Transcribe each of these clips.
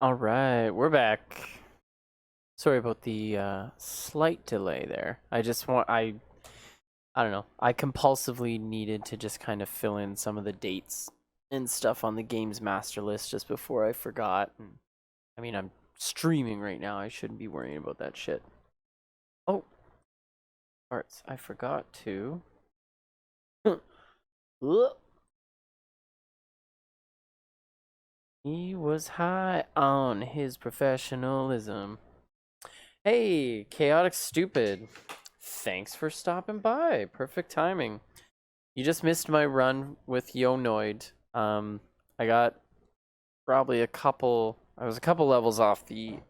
All right, we're back. Sorry about the slight delay there. I don't know. I compulsively needed to just kind of fill in some of the dates and stuff on the game's master list just before I forgot. And, I mean, I'm streaming right now. I shouldn't be worrying about that shit. Oh, parts. I forgot to. He was high on his professionalism. Hey, Chaotic Stupid. Thanks for stopping by. Perfect timing. You just missed my run with Yonoid. I got probably I was a couple levels off the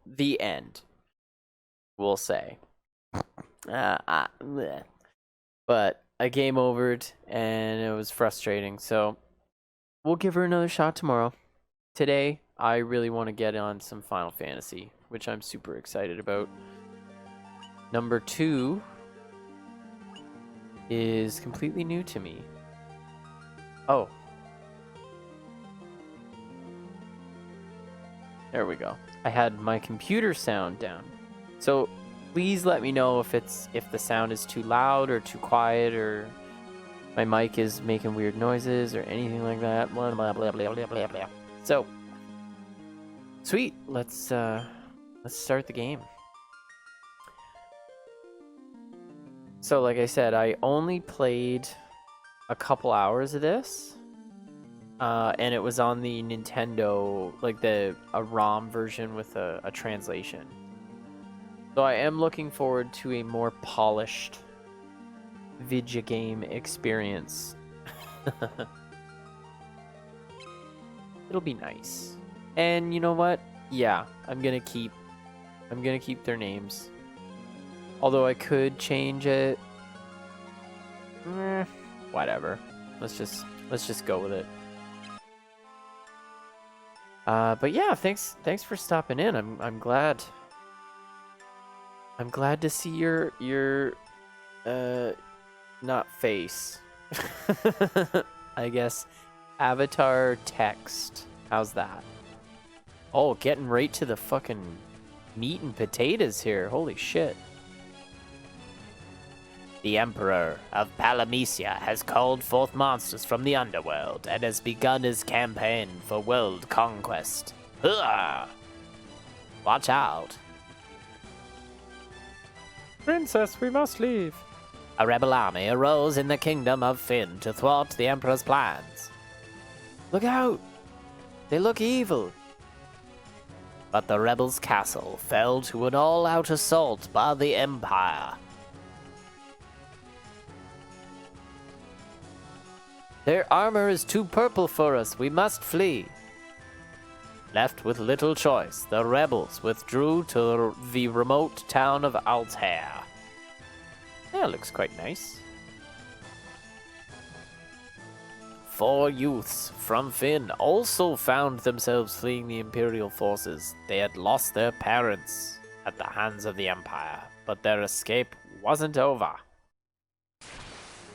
end, we'll say. But I game overed and it was frustrating. So we'll give her another shot tomorrow. Today, I really want to get on some Final Fantasy, which I'm super excited about. Number 2 is completely new to me. Oh. There we go. I had my computer sound down. So please let me know if the sound is too loud or too quiet or my mic is making weird noises or anything like that. Blah blah blah blah blah blah blah. So sweet. Let's start the game. So like I said, I only played a couple hours of this. And it was on the Nintendo, like a ROM version with a translation. So I am looking forward to a more polished video game experience. It'll be nice. And you know what? Yeah, I'm gonna keep their names. Although I could change it. Whatever. Let's just go with it. But yeah, thanks for stopping in. I'm glad. I'm glad to see your not face. I guess avatar text. How's that? Oh, getting right to the fucking meat and potatoes here. Holy shit. The Emperor of Palamecia has called forth monsters from the underworld and has begun his campaign for world conquest. Hurrah! Watch out. Princess, we must leave. A rebel army arose in the kingdom of Fynn to thwart the Emperor's plans. Look out! They look evil. But the rebels' castle fell to an all-out assault by the Empire. Their armor is too purple for us. We must flee. Left with little choice, the rebels withdrew to the remote town of Altair. That looks quite nice. 4 youths from Fynn also found themselves fleeing the Imperial forces. They had lost their parents at the hands of the Empire, but their escape wasn't over.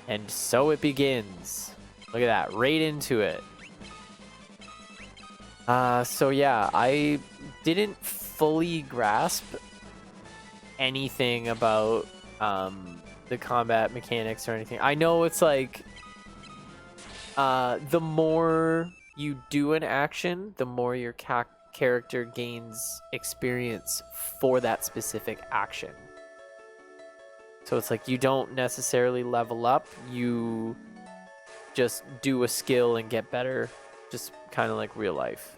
And so it begins. Look at that, right into it. So yeah, I didn't fully grasp anything about the combat mechanics or anything. I know it's like the more you do an action, the more your character gains experience for that specific action. So it's like you don't necessarily level up, you just do a skill and get better, just kind of like real life.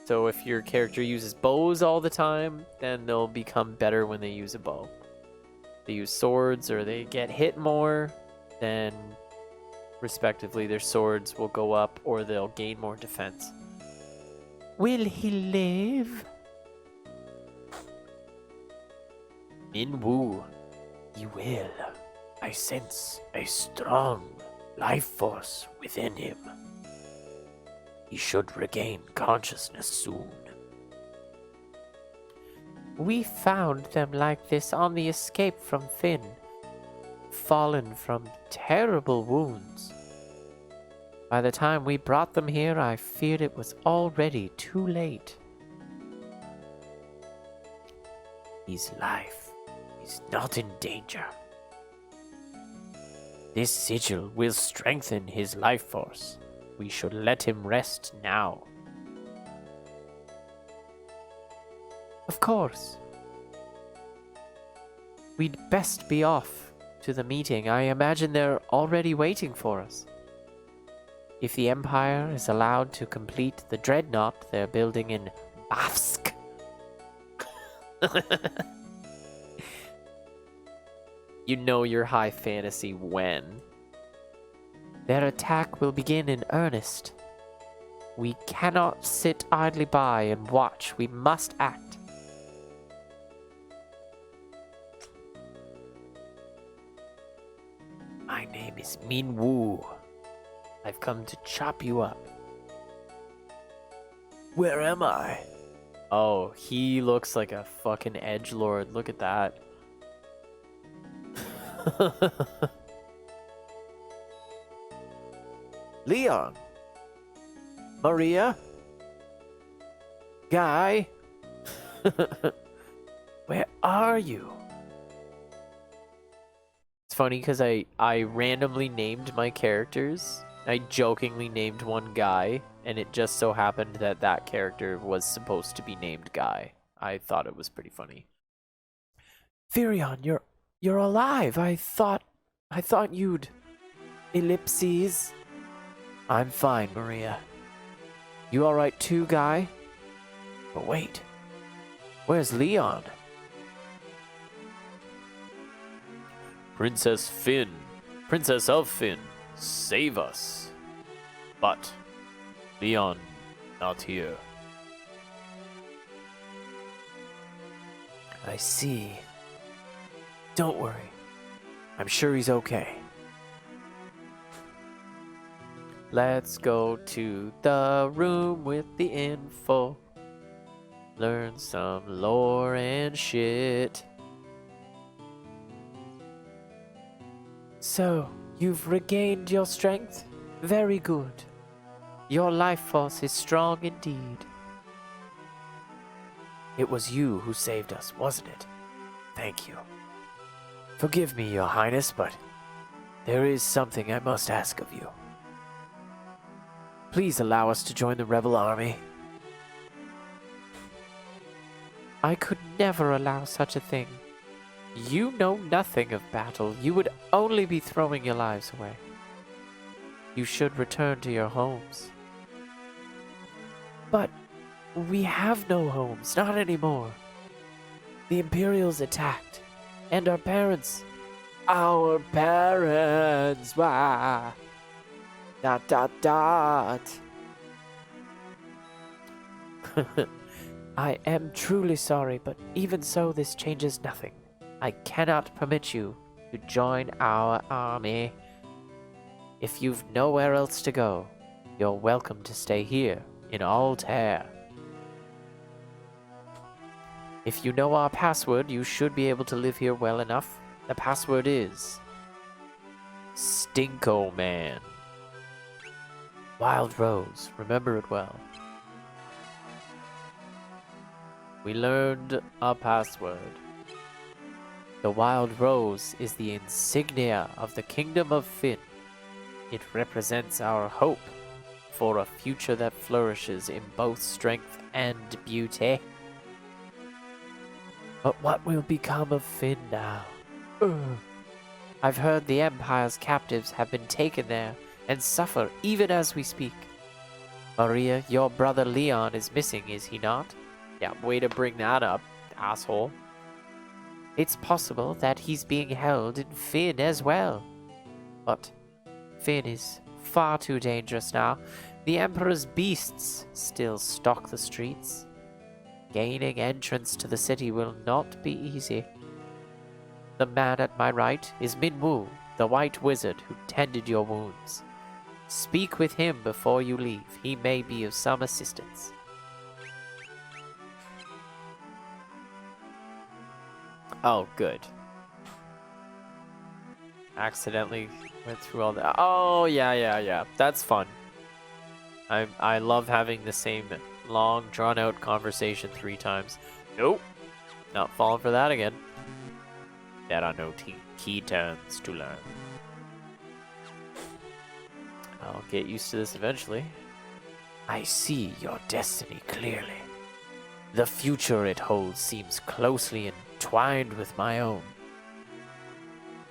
So if your character uses bows all the time, then they'll become better when they use a bow. If they use swords or they get hit more, then respectively their swords will go up or they'll gain more defense. Will he live? Minwoo, he will. I sense a strong life force within him. He should regain consciousness soon. We found them like this on the escape from Fynn, fallen from terrible wounds. By the time we brought them here, I feared it was already too late. His life is not in danger. This sigil will strengthen his life force. We should let him rest now. Of course. We'd best be off to the meeting. I imagine they're already waiting for us. If the Empire is allowed to complete the dreadnought they're building in Bafsk. You know your high fantasy when. Their attack will begin in earnest. We cannot sit idly by and watch. We must act. My name is Min Wu. I've come to chop you up. Where am I? Oh, he looks like a fucking edgelord. Look at that. Leon. Maria. Guy. Where are you? It's funny because I randomly named my characters. I jokingly named one Guy, and it just so happened that that character was supposed to be named Guy. I thought it was pretty funny. Virion, you're alive. I thought you'd ellipses. I'm fine, Maria. You all right too, Guy? But wait, where's Leon? Princess Finn, Princess of Finn, save us. But Leon, not here. I see. Don't worry. I'm sure he's okay. Let's go to the room with the info. Learn some lore and shit. So, you've regained your strength? Very good. Your life force is strong indeed. It was you who saved us, wasn't it? Thank you. Forgive me, Your Highness, but there is something I must ask of you. Please allow us to join the rebel army. I could never allow such a thing. You know nothing of battle. You would only be throwing your lives away. You should return to your homes. But we have no homes, not anymore. The Imperials attacked, and our parents. Our parents, wah. Dot dot dot. I am truly sorry, but even so, this changes nothing. I cannot permit you to join our army. If you've nowhere else to go, you're welcome to stay here in Altair. If you know our password, you should be able to live here well enough. The password is Stinko Man. Wild Rose, remember it well. We learned a password. The Wild Rose is the insignia of the Kingdom of Finn. It represents our hope for a future that flourishes in both strength and beauty. But what will become of Finn now? I've heard the Empire's captives have been taken there and suffer even as we speak. Maria, your brother Leon is missing, is he not? Yeah, way to bring that up, asshole. It's possible that he's being held in Finn as well. But Finn is far too dangerous now. The Emperor's beasts still stalk the streets. Gaining entrance to the city will not be easy. The man at my right is Min Wu, the White Wizard who tended your wounds. Speak with him before you leave. He may be of some assistance. Oh, good. Accidentally went through all that. Oh, yeah. That's fun. I love having the same long, drawn-out conversation 3 times. Nope. Not falling for that again. There are no key turns to learn. I'll get used to this eventually. I see your destiny clearly. The future it holds seems closely entwined with my own.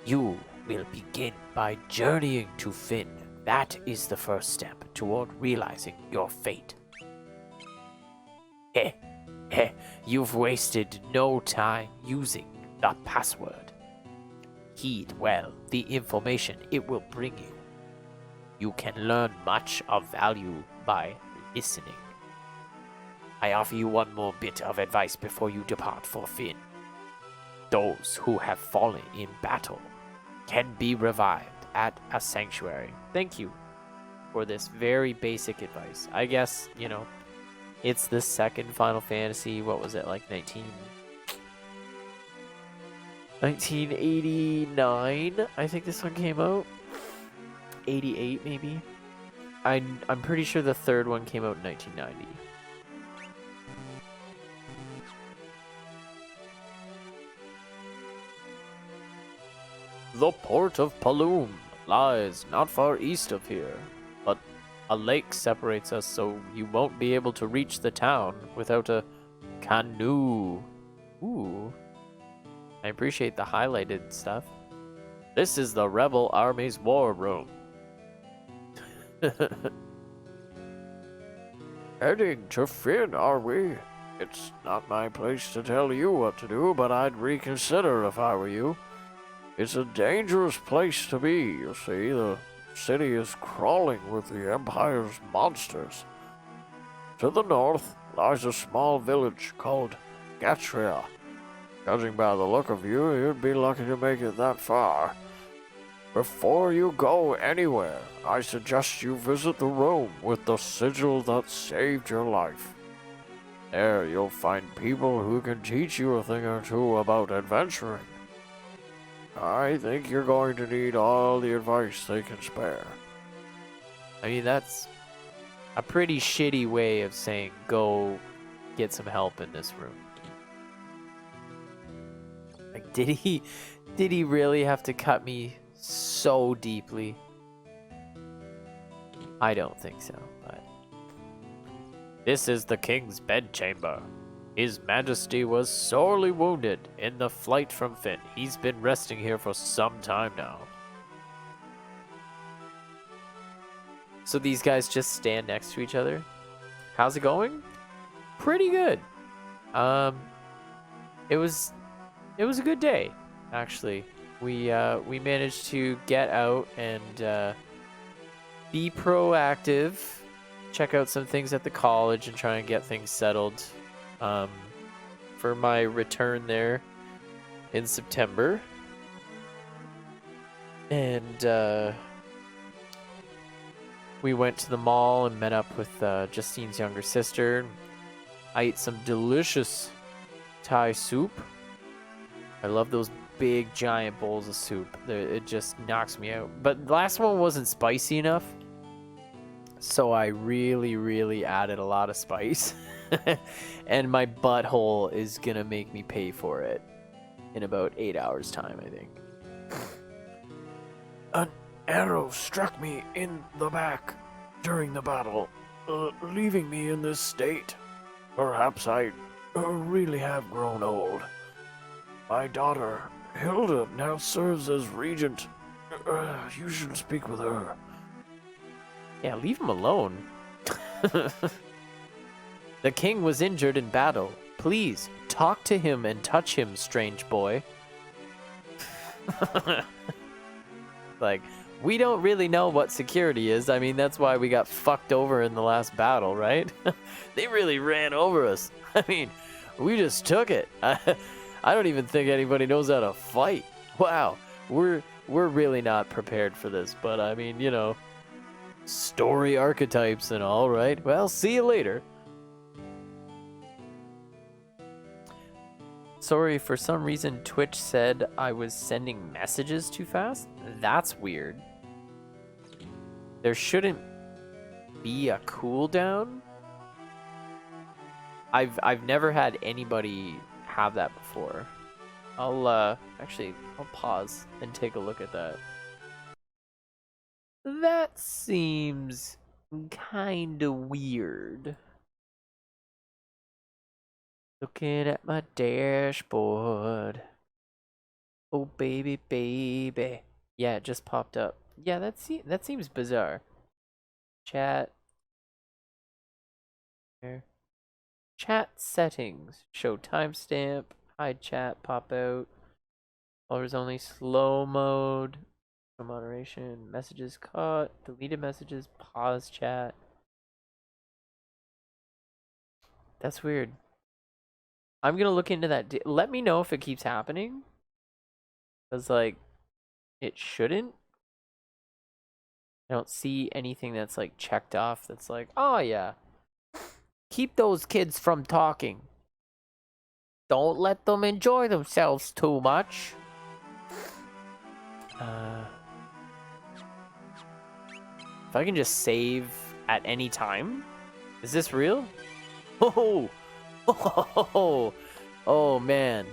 You will begin by journeying to Finn. That is the first step toward realizing your fate. You've wasted no time using the password. Heed well the information it will bring you. You can learn much of value by listening. I offer you one more bit of advice before you depart for Finn. Those who have fallen in battle can be revived at a sanctuary. Thank you for this very basic advice. I guess, you know, it's the second Final Fantasy. What was it, like 1989? I think this one came out. 88 maybe. I'm pretty sure the third one came out in 1990. The port of Paloom lies not far east of here, but a lake separates us, so you won't be able to reach the town without a canoe. Ooh. I appreciate the highlighted stuff. This is the Rebel Army's war room. Heading to Finn, are we? It's not my place to tell you what to do, but I'd reconsider if I were you. It's a dangerous place to be, you see. The city is crawling with the Empire's monsters. To the north lies a small village called Gatria. Judging by the look of you, you'd be lucky to make it that far. Before you go anywhere, I suggest you visit the room with the sigil that saved your life. There you'll find people who can teach you a thing or two about adventuring. I think you're going to need all the advice they can spare. I mean, that's a pretty shitty way of saying go get some help in this room. Like, did he really have to cut me so deeply? I don't think so, but... This is the king's bedchamber. His Majesty was sorely wounded in the flight from Finn. He's been resting here for some time now. So these guys just stand next to each other. How's it going? Pretty good. It was a good day, actually. We managed to get out and be proactive, check out some things at the college and try and get things settled for my return there in September. And we went to the mall and met up with Justine's younger sister. I ate some delicious Thai soup. I love those big giant bowls of soup. It just knocks me out. But the last one wasn't spicy enough, so I really added a lot of spice. And my butthole is gonna make me pay for it in about 8 hours time, I think. An arrow struck me in the back during the battle, leaving me in this state. Perhaps I really have grown old. My daughter, Hilda, now serves as regent. You should speak with her. Yeah, leave him alone. The king was injured in battle. Please, talk to him and touch him, strange boy. Like, we don't really know what security is. I mean, that's why we got fucked over in the last battle, right? They really ran over us. I mean, we just took it. I don't even think anybody knows how to fight. Wow, we're really not prepared for this, but I mean, you know, story archetypes and all, right? Well, see you later. Sorry, for some reason Twitch said I was sending messages too fast. That's weird. There shouldn't be a cooldown. I've never had anybody have that before. Actually, I'll pause and take a look at that. That seems kinda weird. Looking at my dashboard. Oh, baby, baby. Yeah, it just popped up. Yeah, that seems bizarre. Chat. Here. Chat settings. Show timestamp. Hide chat. Pop out. Followers only. Slow mode. No moderation. Messages caught. Deleted messages. Pause chat. That's weird. I'm gonna look into that. Let me know if it keeps happening. Because, like, it shouldn't. I don't see anything that's, like, checked off that's like, oh, yeah. Keep those kids from talking. Don't let them enjoy themselves too much. If I can just save at any time? Is this real? Oh! Oh! Oh, man.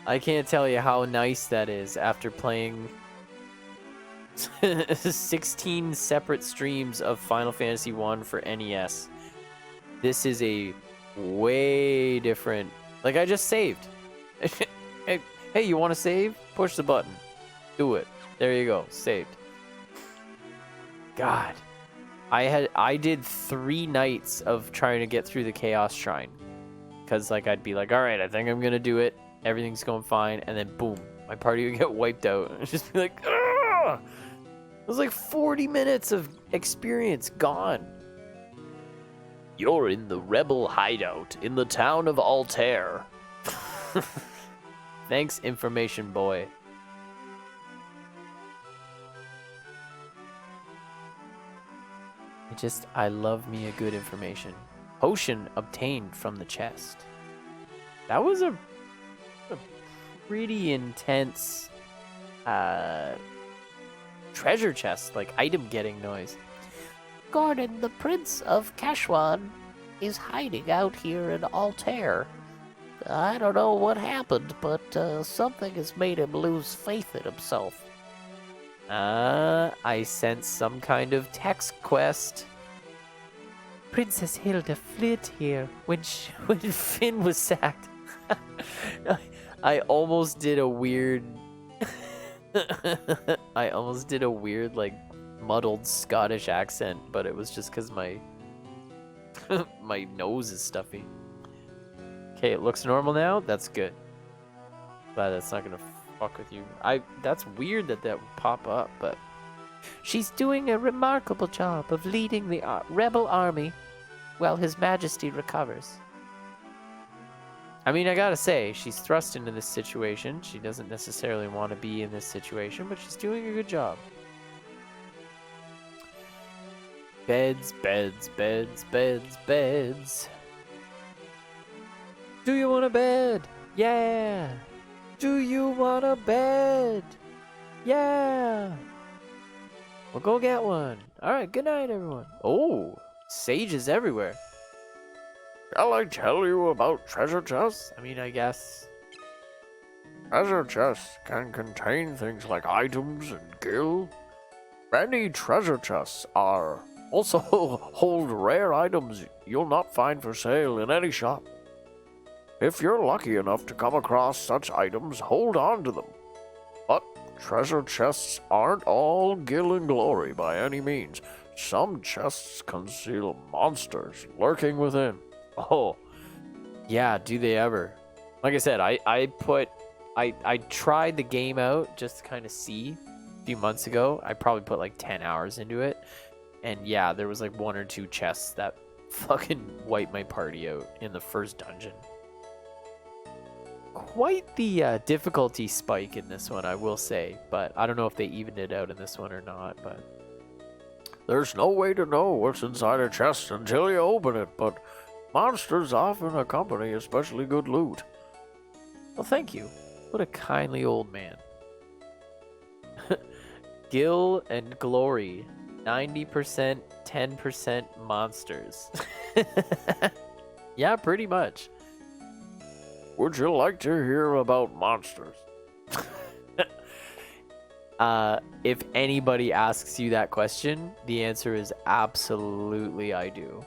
I can't tell you how nice that is after playing 16 separate streams of Final Fantasy 1 for NES. This is a way different... Like, I just saved. Hey, you want to save? Push the button. Do it. There you go. Saved. God. I did 3 nights of trying to get through the Chaos Shrine. Because, like, I'd be like, alright, I think I'm going to do it. Everything's going fine. And then, boom. My party would get wiped out. And just be like, ah! It was like 40 minutes of experience gone. You're in the rebel hideout in the town of Altair. Thanks, information boy. I love me a good information. Potion obtained from the chest. That was a pretty intense treasure chest, like item getting noise. Gordon, the Prince of Keshwan, is hiding out here in Altair. I don't know what happened, but something has made him lose faith in himself. I sense some kind of text quest. Princess Hilda fled here when Finn was sacked. I almost did a weird... like, muddled Scottish accent, but it was just because my my nose is stuffy. Okay, it looks normal now. That's good. Glad that's not gonna fuck with you. That's weird that would pop up, but she's doing a remarkable job of leading the rebel army while His Majesty recovers. I mean, I gotta say, she's thrust into this situation. She doesn't necessarily want to be in this situation, but she's doing a good job. Beds, beds, beds, beds, beds. Do you want a bed? Yeah. Do you want a bed? Yeah. Well, go get one. All right, good night, everyone. Oh, sages everywhere. Shall I tell you about treasure chests? I mean, I guess. Treasure chests can contain things like items and gil. Many treasure chests also hold rare items you'll not find for sale in any shop. If you're lucky enough to come across such items, hold on to them. But treasure chests aren't all gil and glory by any means. Some chests conceal monsters lurking within. Oh, yeah, do they ever. Like I said, I tried the game out just to kind of see a few months ago. I probably put like 10 hours into it. And yeah, there was like 1 or 2 chests that fucking wiped my party out in the first dungeon. Quite the difficulty spike in this one, I will say. But I don't know if they evened it out in this one or not, but... There's no way to know what's inside a chest until you open it, but monsters often accompany especially good loot. Well, thank you. What a kindly old man. Gil and glory. 90%, 10% monsters. Yeah, pretty much. Would you like to hear about monsters? If anybody asks you that question, the answer is absolutely I do.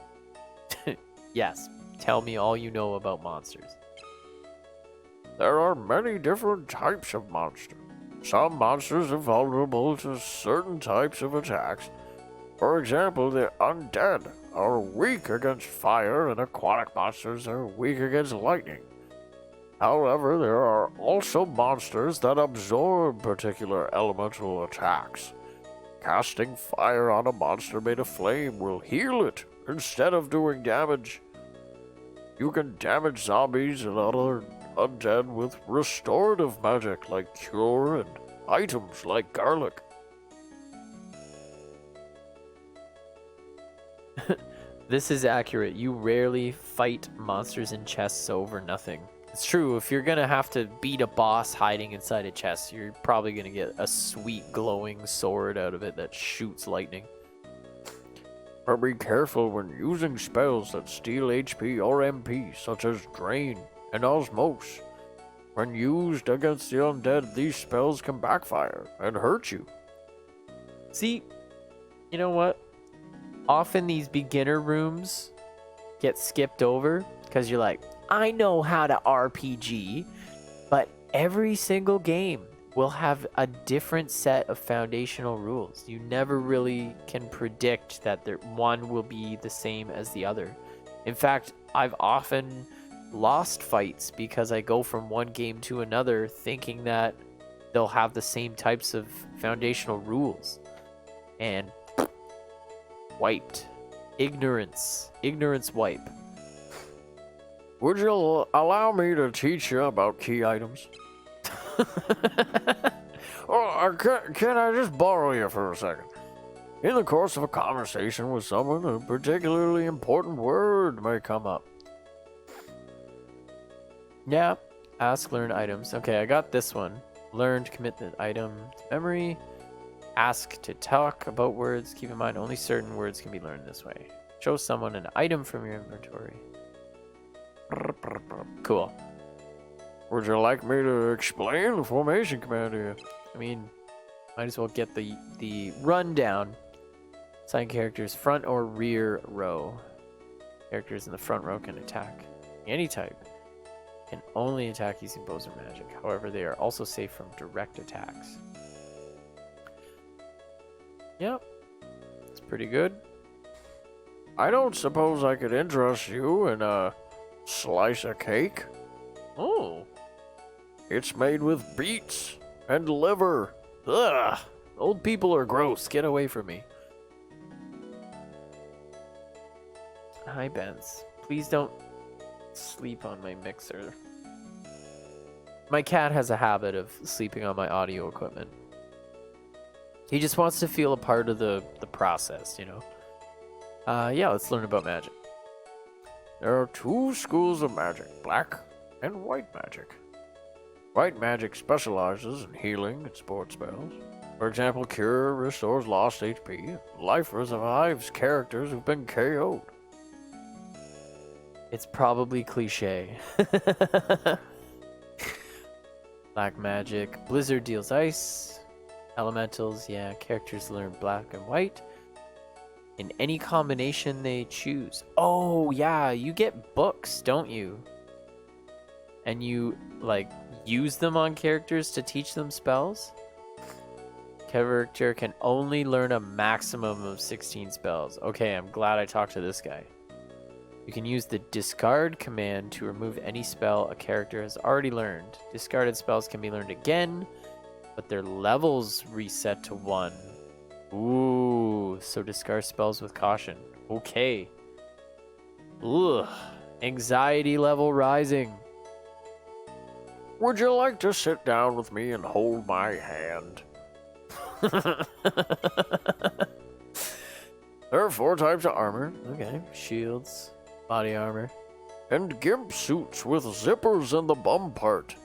Yes, tell me all you know about monsters. There are many different types of monsters. Some monsters are vulnerable to certain types of attacks. For example, the undead are weak against fire, and aquatic monsters are weak against lightning. However, there are also monsters that absorb particular elemental attacks. Casting fire on a monster made of flame will heal it instead of doing damage. You can damage zombies and other undead with restorative magic like cure and items like garlic. This is accurate. You rarely fight monsters in chests over nothing. It's true, if you're gonna have to beat a boss hiding inside a chest, you're probably gonna get a sweet glowing sword out of it that shoots lightning. But be careful when using spells that steal HP or MP, such as Drain and Osmose. When used against the undead, these spells can backfire and hurt you. See, you know what? Often these beginner rooms get skipped over because you're like, I know how to RPG, but every single game will have a different set of foundational rules. You never really can predict that one will be the same as the other. In fact, I've often lost fights because I go from one game to another thinking that they'll have the same types of foundational rules. And wiped. Ignorance wipe. Would you allow me to teach you about key items? Can I just borrow you for a second? In the course of a conversation with someone, a particularly important word may come up. Yeah, ask, learn items. Okay, I got this one. Learn to commit the item to memory. Ask to talk about words. Keep in mind, only certain words can be learned this way. Show someone an item from your inventory. Cool. Would you like me to explain the formation command to you? I mean, might as well get the rundown. Assign characters front or rear row. Characters in the front row can attack any type. Can only attack using bows or magic. However, they are also safe from direct attacks. Yep. It's pretty good. I don't suppose I could interest you in a slice of cake? Oh. It's made with beets and liver. Ugh. Old people are gross. Get away from me. Hi, Benz. Please don't sleep on my mixer. My cat has a habit of sleeping on my audio equipment. He just wants to feel a part of the process, you know? Yeah, let's learn about magic. There are two schools of magic, black and white magic. White magic specializes in healing and support spells. For example, Cure restores lost HP. Life revives characters who've been KO'd. It's probably cliche. Black magic. Blizzard deals ice. Elementals, yeah, characters learn black and white. In any combination they choose. Oh, yeah, you get books, don't you? And you, like, use them on characters to teach them spells? Character can only learn a maximum of 16 spells. Okay, I'm glad I talked to this guy. You can use the discard command to remove any spell a character has already learned. Discarded spells can be learned again, but their levels reset to 1. Ooh, so discard spells with caution. Okay. Ugh. Anxiety level rising. Would you like to sit down with me and hold my hand? There are 4 types of armor. Okay. Shields, body armor. And gimp suits with zippers in the bum part.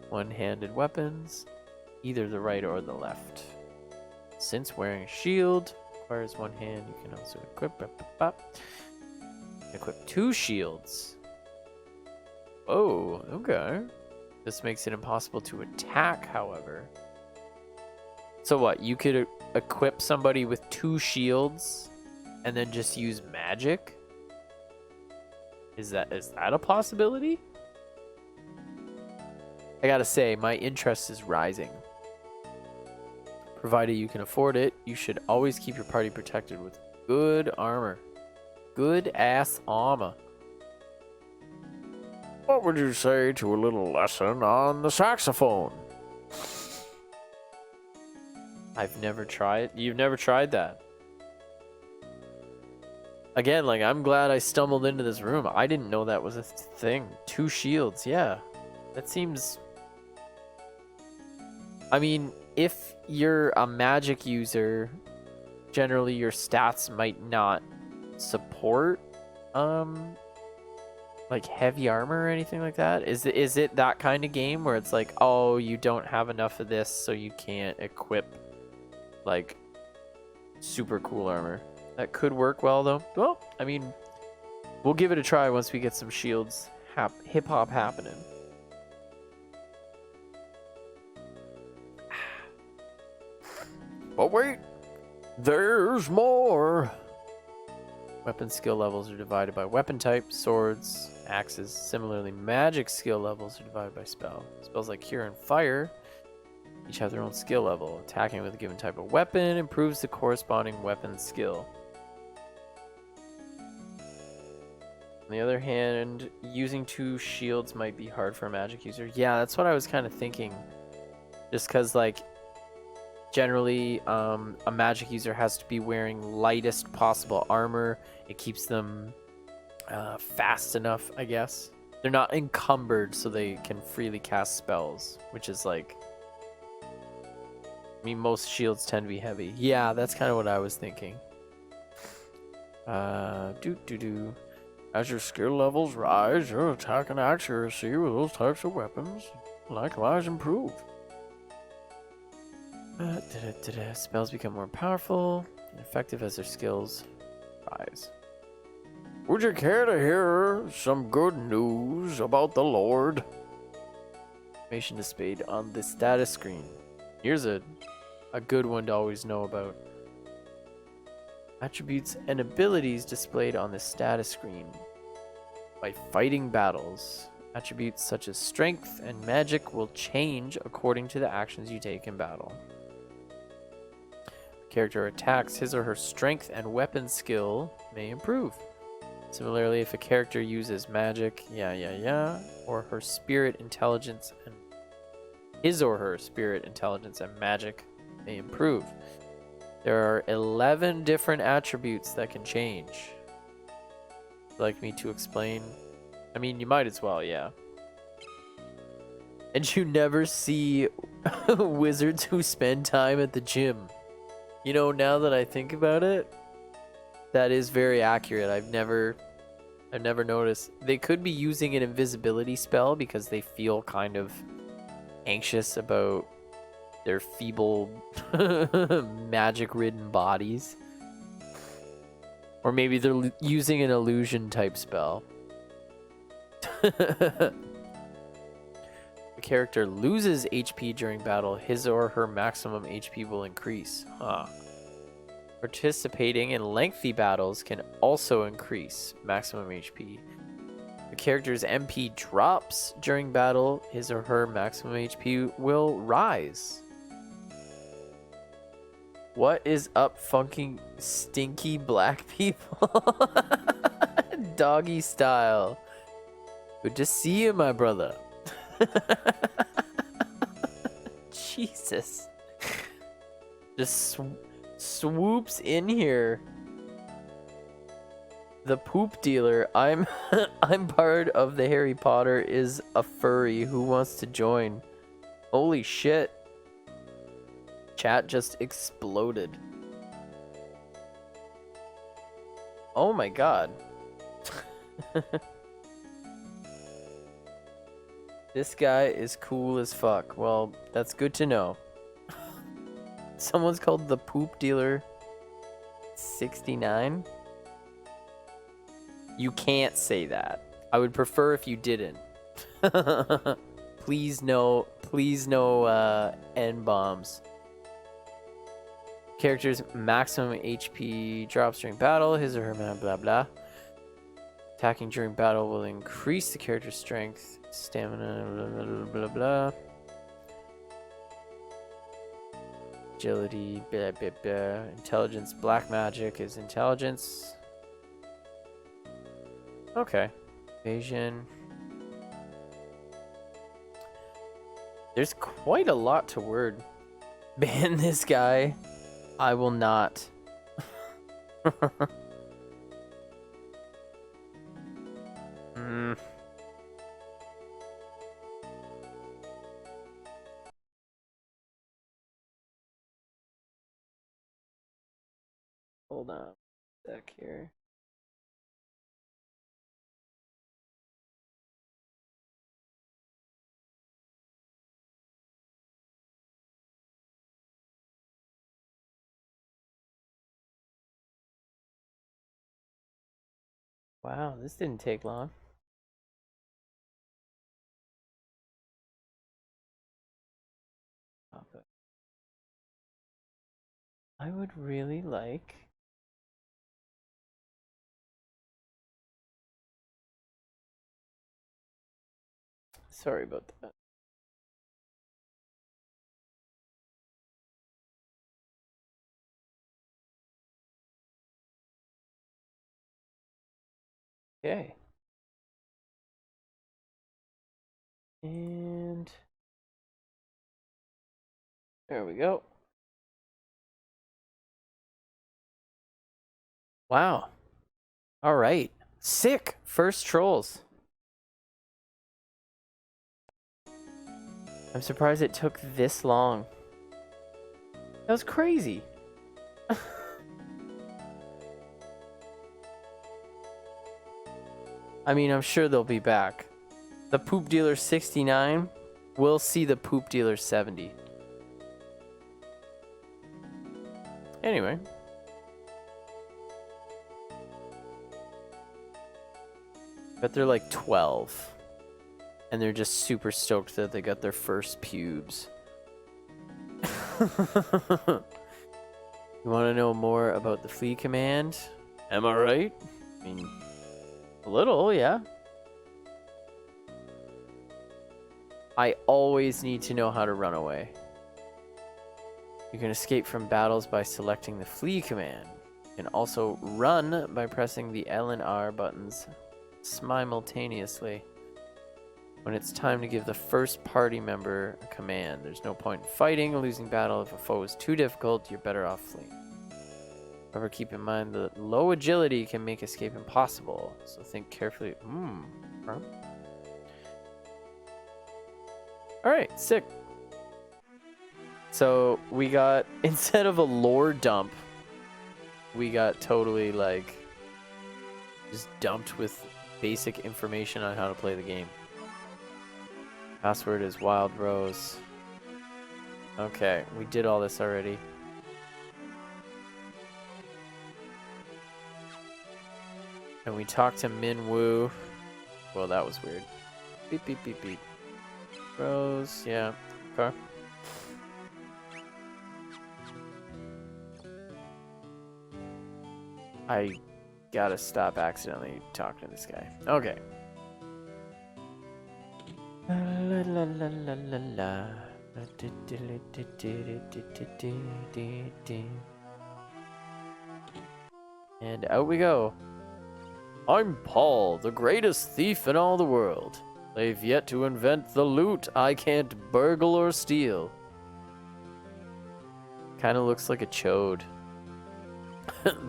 One-handed weapons, either the right or the left. Since wearing a shield requires one hand, you can also equip. Equip 2 shields. Oh, okay. This makes it impossible to attack, however. So what? You could equip somebody with 2 shields and then just use magic? Is that a possibility? I gotta say, my interest is rising. Provided you can afford it, you should always keep your party protected with good armor. Good ass armor. What would you say to a little lesson on the saxophone? I've never tried. You've never tried that. Again, like, I'm glad I stumbled into this room. I didn't know that was a thing. 2 shields, yeah. That seems... I mean, if you're a magic user, generally your stats might not support, like heavy armor or anything like that. Is it that kind of game where it's like, oh, you don't have enough of this, so you can't equip, like, super cool armor? That could work well, though. Well, I mean, we'll give it a try once we get some shields hip-hop happening. But wait, there's more. Weapon skill levels are divided by weapon type, swords, axes. Similarly, magic skill levels are divided by spell. Spells like Cure and Fire each have their own skill level. Attacking with a given type of weapon improves the corresponding weapon skill. On the other hand, using 2 shields might be hard for a magic user. Yeah, that's what I was kind of thinking. Just because, like, generally, a magic user has to be wearing lightest possible armor. It keeps them fast enough, I guess. They're not encumbered, so they can freely cast spells, which is like... I mean, most shields tend to be heavy. Yeah, that's kind of what I was thinking. As your skill levels rise, your attack and accuracy with those types of weapons likewise improve. Spells become more powerful and effective as their skills rise. Would you care to hear some good news about the Lord? Information displayed on the status screen. Here's a good one to always know about. Attributes and abilities displayed on the status screen. By fighting battles, attributes such as strength and magic will change according to the actions you take in battle. The character attacks, his or her strength and weapon skill may improve. Similarly, if a character uses magic, or her spirit intelligence and his or her spirit intelligence and magic may improve. There are 11 different attributes that can change. Would you like me to explain? I mean, you might as well, yeah. And you never see wizards who spend time at the gym. You know, now that I think about it, that is very accurate. I've never noticed. They could be using an invisibility spell because they feel kind of anxious about their feeble, magic-ridden bodies. Or maybe they're using an illusion type spell. The character loses HP during battle, his or her maximum HP will increase. Participating in lengthy battles can also increase maximum HP. The character's MP drops during battle, his or her maximum HP will rise. What is up, funky, stinky black people? Doggy style. Good to see you, my brother. Jesus. Just swoops in here. The poop dealer. I'm part of the Harry Potter is a furry who wants to join. Holy shit. Chat just exploded. Oh my god. This guy is cool as fuck. Well, that's good to know. Someone's called the Poop Dealer 69. You can't say that. I would prefer if you didn't. Please no N-bombs. Character's maximum HP drops during battle. His or her blah blah blah. Attacking during battle will increase the character's strength, stamina, blah blah blah blah. Agility, blah blah blah. Intelligence, black magic is intelligence. Okay. Evasion. There's quite a lot to word. Ban this guy. I will not. Hold on a sec here. Wow, this didn't take long. I would really like... Sorry about that. Okay. And... there we go. Wow. All right. Sick. First trolls. I'm surprised it took this long. That was crazy. I mean, I'm sure they'll be back. The poop dealer 69 will see the poop dealer 70. Anyway. But they're like 12. And they're just super stoked that they got their first pubes. You want to know more about the flea command? Am I right? I mean, a little, yeah. I always need to know how to run away. You can escape from battles by selecting the flee command. You can also run by pressing the L and R buttons simultaneously. When it's time to give the first party member a command, there's no point in fighting or losing battle. If a foe is too difficult, you're better off fleeing. However, keep in mind that low agility can make escape impossible, so think carefully. Alright, sick. So we got, instead of a lore dump, we got totally like just dumped with basic information on how to play the game. Password is Wild Rose. Okay, we did all this already. And we talked to Min Woo. Well, that was weird. Beep, beep, beep, beep. Rose, yeah. Okay. I gotta stop accidentally talking to this guy. Okay. La la la la la la. And out we go. I'm Paul, the greatest thief in all the world. They've yet to invent the loot I can't burgle or steal. Kinda looks like a chode.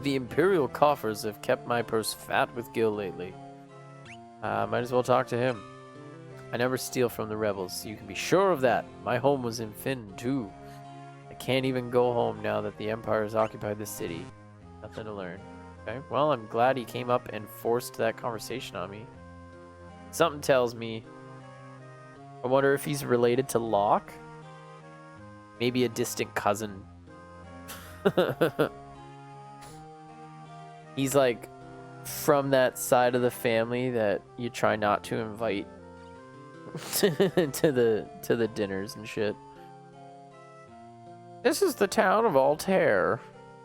The Imperial coffers have kept my purse fat with gil lately. Might as well talk to him. I never steal from the rebels, you can be sure of that. My home was in Finn, too. I can't even go home now that the Empire has occupied the city. Nothing to learn. Okay, well, I'm glad he came up and forced that conversation on me. Something tells me... I wonder if he's related to Locke? Maybe a distant cousin. He's like from that side of the family that you try not to invite to the dinners and shit. This is the town of Altair.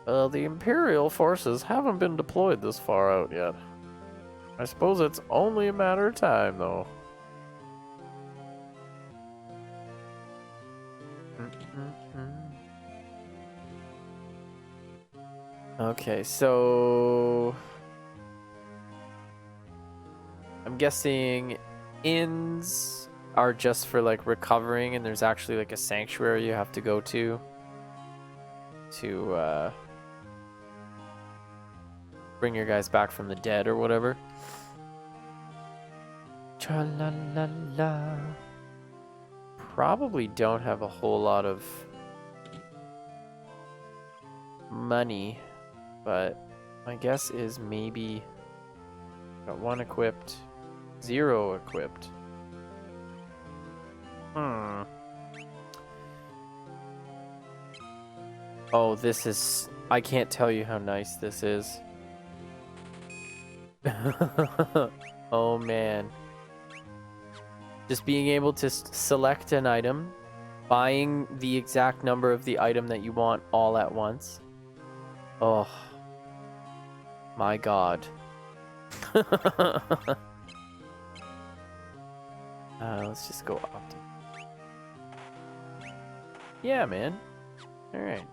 The Imperial forces haven't been deployed this far out yet. I suppose it's only a matter of time, though. Okay, so I'm guessing inns are just for like recovering, and there's actually like a sanctuary you have to go to bring your guys back from the dead or whatever. Tra-la-la-la. Probably don't have a whole lot of money, but my guess is maybe got 1 equipped, 0 equipped. Oh, this is... I can't tell you how nice this is. Oh, man. Just being able to select an item, buying the exact number of the item that you want all at once. Oh. My God. Let's just go up. Yeah, man. All right.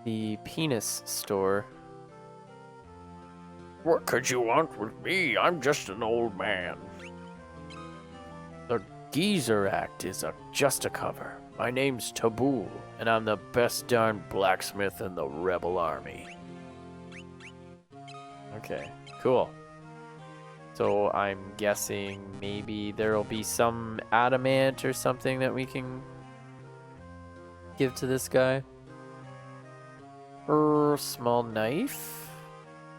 The penis store. What could you want with me? I'm just an old man. The Geezer Act is just a cover. My name's Taboo, and I'm the best darn blacksmith in the rebel army. Okay, cool. So I'm guessing maybe there'll be some adamant or something that we can give to this guy. Small knife,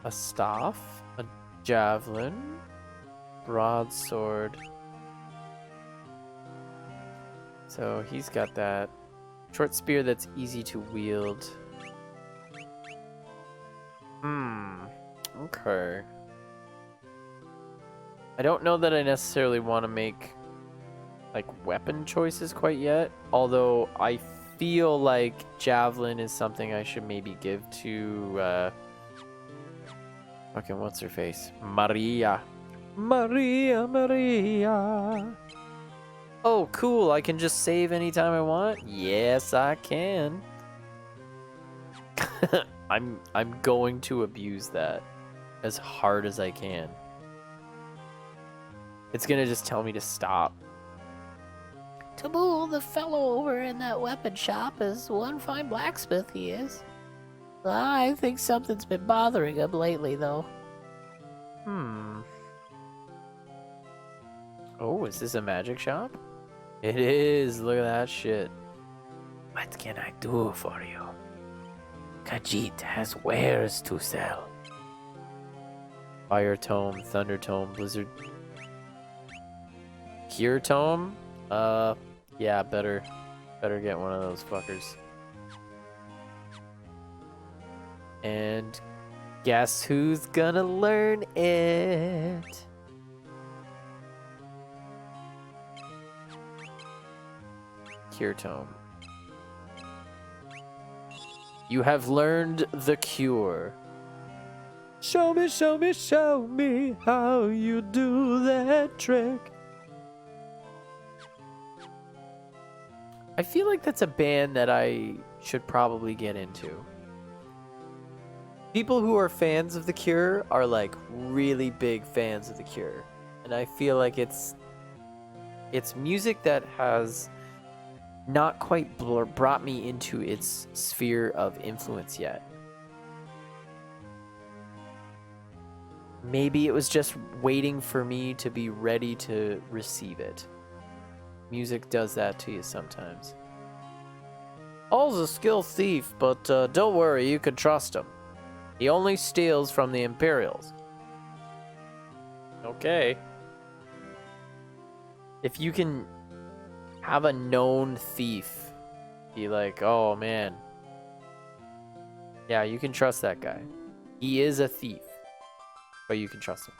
a staff, a javelin, broadsword. So he's got that short spear that's easy to wield. Okay. I don't know that I necessarily want to make like weapon choices quite yet, although I feel like javelin is something I should maybe give to fucking what's her face? Maria. Oh, cool. I can just save anytime I want? Yes, I can. I'm going to abuse that as hard as I can. It's gonna just tell me to stop. Taboo, the fellow over in that weapon shop, is one fine blacksmith, he is. I think something's been bothering him lately, though. Oh, is this a magic shop? It is. Look at that shit. What can I do for you? Khajiit has wares to sell. Fire Tome, Thunder Tome, Blizzard. Cure Tome? Yeah, better get one of those fuckers. And guess who's gonna learn it? Cure Tome. You have learned the cure. Show me, show me, show me how you do that trick. I feel like that's a band that I should probably get into. People who are fans of The Cure are like really big fans of The Cure. And I feel like it's music that has not quite brought me into its sphere of influence yet. Maybe it was just waiting for me to be ready to receive it. Music does that to you sometimes. All's a skilled thief, but don't worry, you can trust him. He only steals from the Imperials. Okay. If you can have a known thief be like, oh man, Yeah, you can trust that guy. He is a thief, but you can trust him.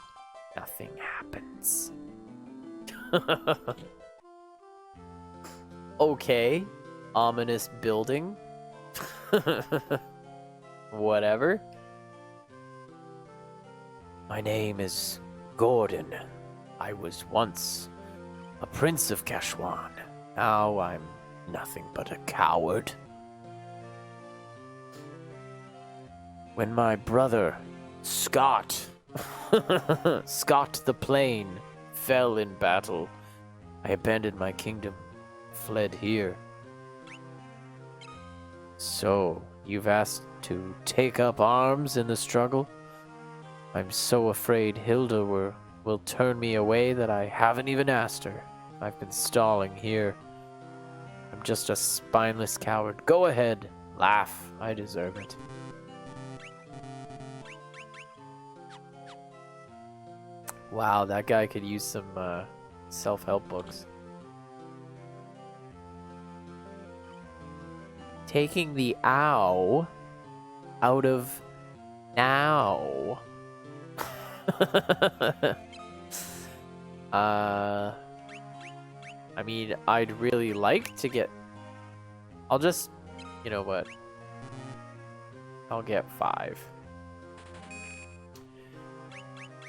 Nothing happens. Okay. Ominous building. Whatever. My name is Gordon. I was once a prince of Kashwan. Now I'm nothing but a coward. When my brother, Scott, Scott the Plain, fell in battle, I abandoned my kingdom, fled here. So, you've asked to take up arms in the struggle? I'm so afraid Hilda will turn me away that I haven't even asked her. I've been stalling here. I'm just a spineless coward. Go ahead, laugh. I deserve it. Wow, that guy could use some self-help books. Taking the ow out of now. I mean, I'd really like to get... I'll just... You know what? I'll get 5.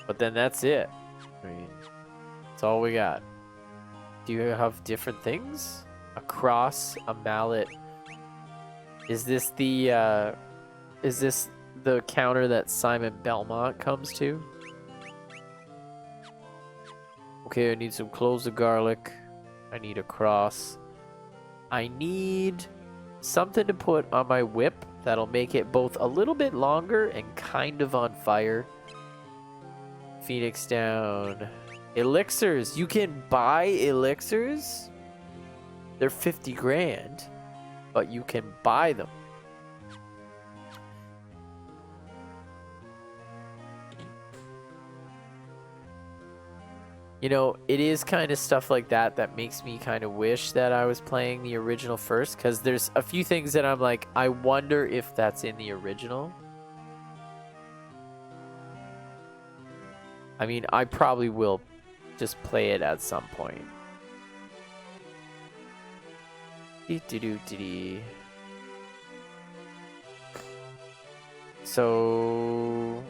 But then that's it. I mean, that's all we got. Do you have different things? A cross, a mallet. Is this the counter that Simon Belmont comes to? Okay, I need some cloves of garlic. I need a cross. I need something to put on my whip that'll make it both a little bit longer and kind of on fire. Phoenix down. Elixirs. You can buy elixirs? They're 50 grand, but you can buy them. You know, it is kind of stuff like that that makes me kind of wish that I was playing the original first, because there's a few things that I'm like, I wonder if that's in the original. I mean, I probably will just play it at some point. So,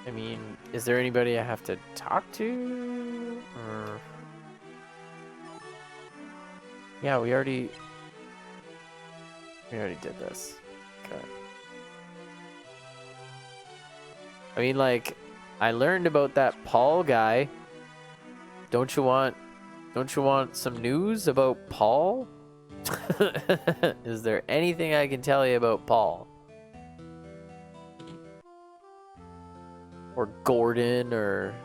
I mean, is there anybody I have to talk to? Or... Yeah, we already did this. Okay. I mean, like, I learned about that Paul guy. Don't you want some news about Paul? Is there anything I can tell you about Paul? Or Gordon, or...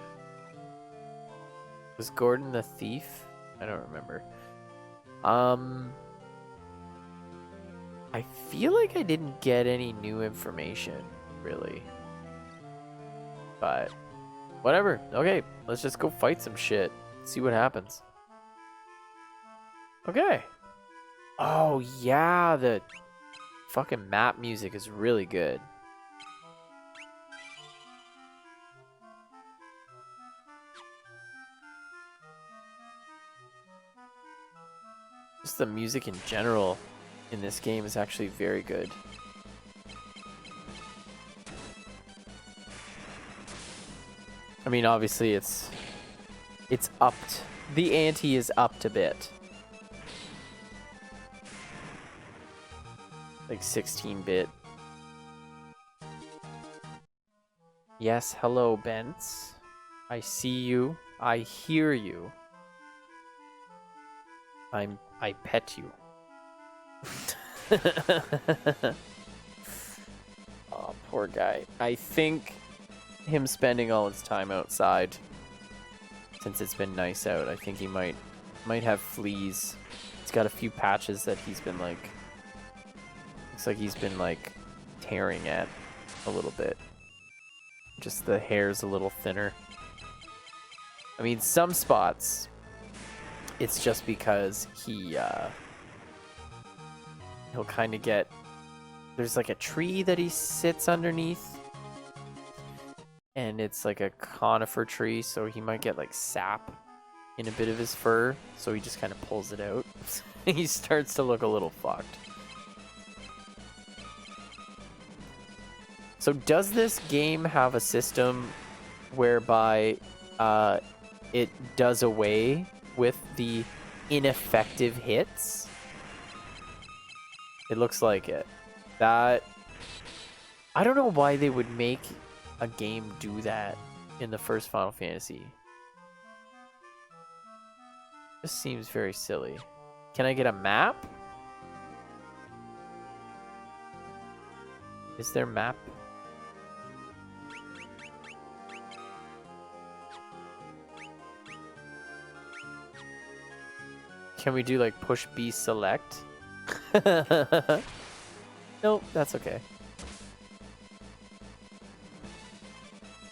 Was Gordon the thief? I don't remember. I feel like I didn't get any new information, really. But, whatever. Okay, let's just go fight some shit. See what happens. Okay. Oh, yeah, the fucking map music is really good. Just the music in general in this game is actually very good. I mean, obviously it's upped. The ante is upped a bit. Like 16-bit. Yes, hello, Bents. I see you. I hear you. I pet you. Oh, poor guy. I think him spending all his time outside, since it's been nice out, I think he might have fleas. He's got a few patches that he's been like, looks like he's been like tearing at a little bit. Just the hair's a little thinner. I mean, some spots it's just because he'll kind of get there's like a tree that he sits underneath. And it's like a conifer tree, so he might get like sap in a bit of his fur. So he just kind of pulls it out. He starts to look a little fucked. So does this game have a system whereby it does away with the ineffective hits? It looks like it. That, I don't know why they would make a game do that in the first Final Fantasy. This seems very silly. Can I get a map? Is there map? Can we do like push B select? Nope, that's okay.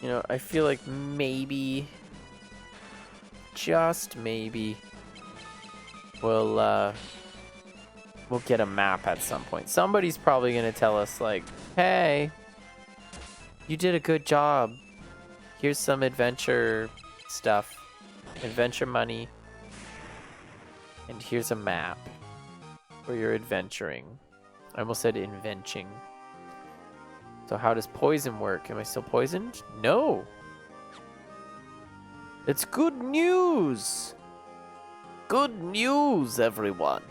You know, I feel like maybe, just maybe, we'll get a map at some point. Somebody's probably gonna tell us like, hey, you did a good job. Here's some adventure stuff, adventure money. And here's a map where you're adventuring. I almost said inventing. So how does poison work? Am I still poisoned? No. It's good news. Good news, everyone.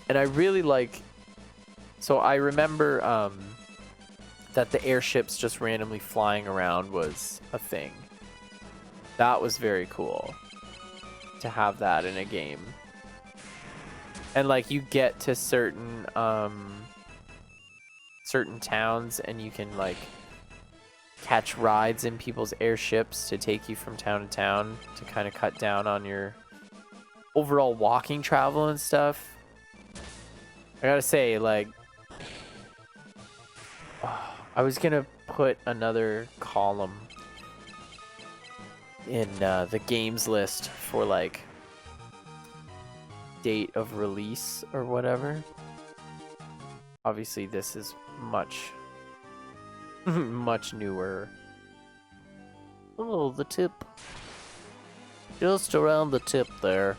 And I really like... So I remember that the airships just randomly flying around was a thing. That was very cool. To have that in a game. And like you get to certain towns and you can like catch rides in people's airships to take you from town to town to kind of cut down on your overall walking travel and stuff. I gotta say, like, I was gonna put another column in the games list for like date of release or whatever. Obviously this is much much newer. Oh, the tip. Just around the tip there.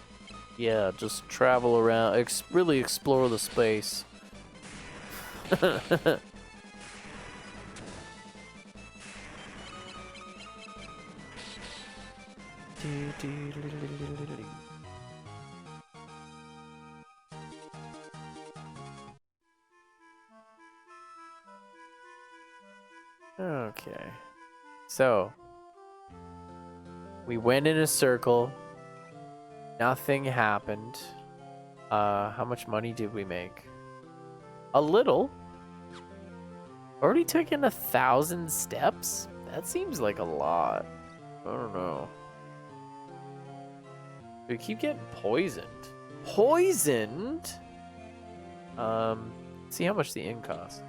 Yeah, just travel around, really explore the space. Okay, so we went in a circle. Nothing happened. How much money did we make? A little. Already taken 1,000 steps? That seems like a lot. I don't know. We keep getting poisoned. Poisoned? See how much the inn costs.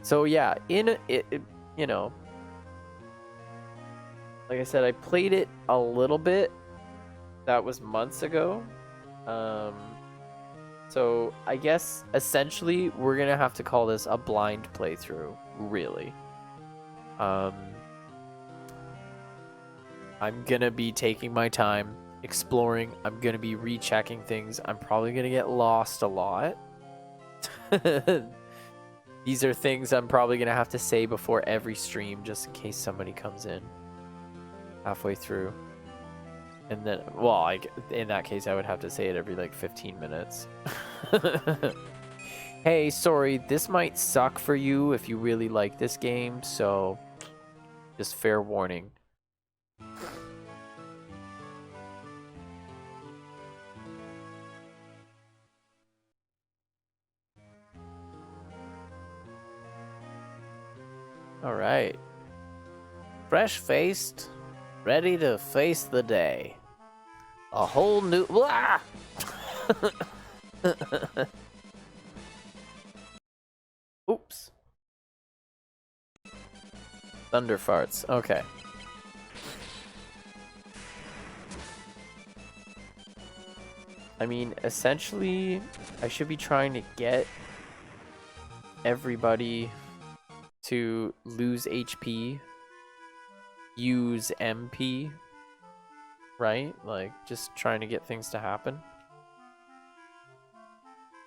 So yeah, in it, you know, like I said, I played it a little bit. That was months ago. So I guess essentially we're gonna have to call this a blind playthrough, really. I'm gonna be taking my time exploring. I'm gonna be rechecking things. I'm probably gonna get lost a lot. These are things I'm probably gonna have to say before every stream, just in case somebody comes in halfway through. And then, well, in that case, I would have to say it every like 15 minutes. Hey, sorry, this might suck for you if you really like this game, so just fair warning. All right. Fresh-faced, ready to face the day. A whole new... Ah! Oops. Thunder farts. Okay. I mean, essentially, I should be trying to get everybody to lose HP, use MP, right? Like, just trying to get things to happen.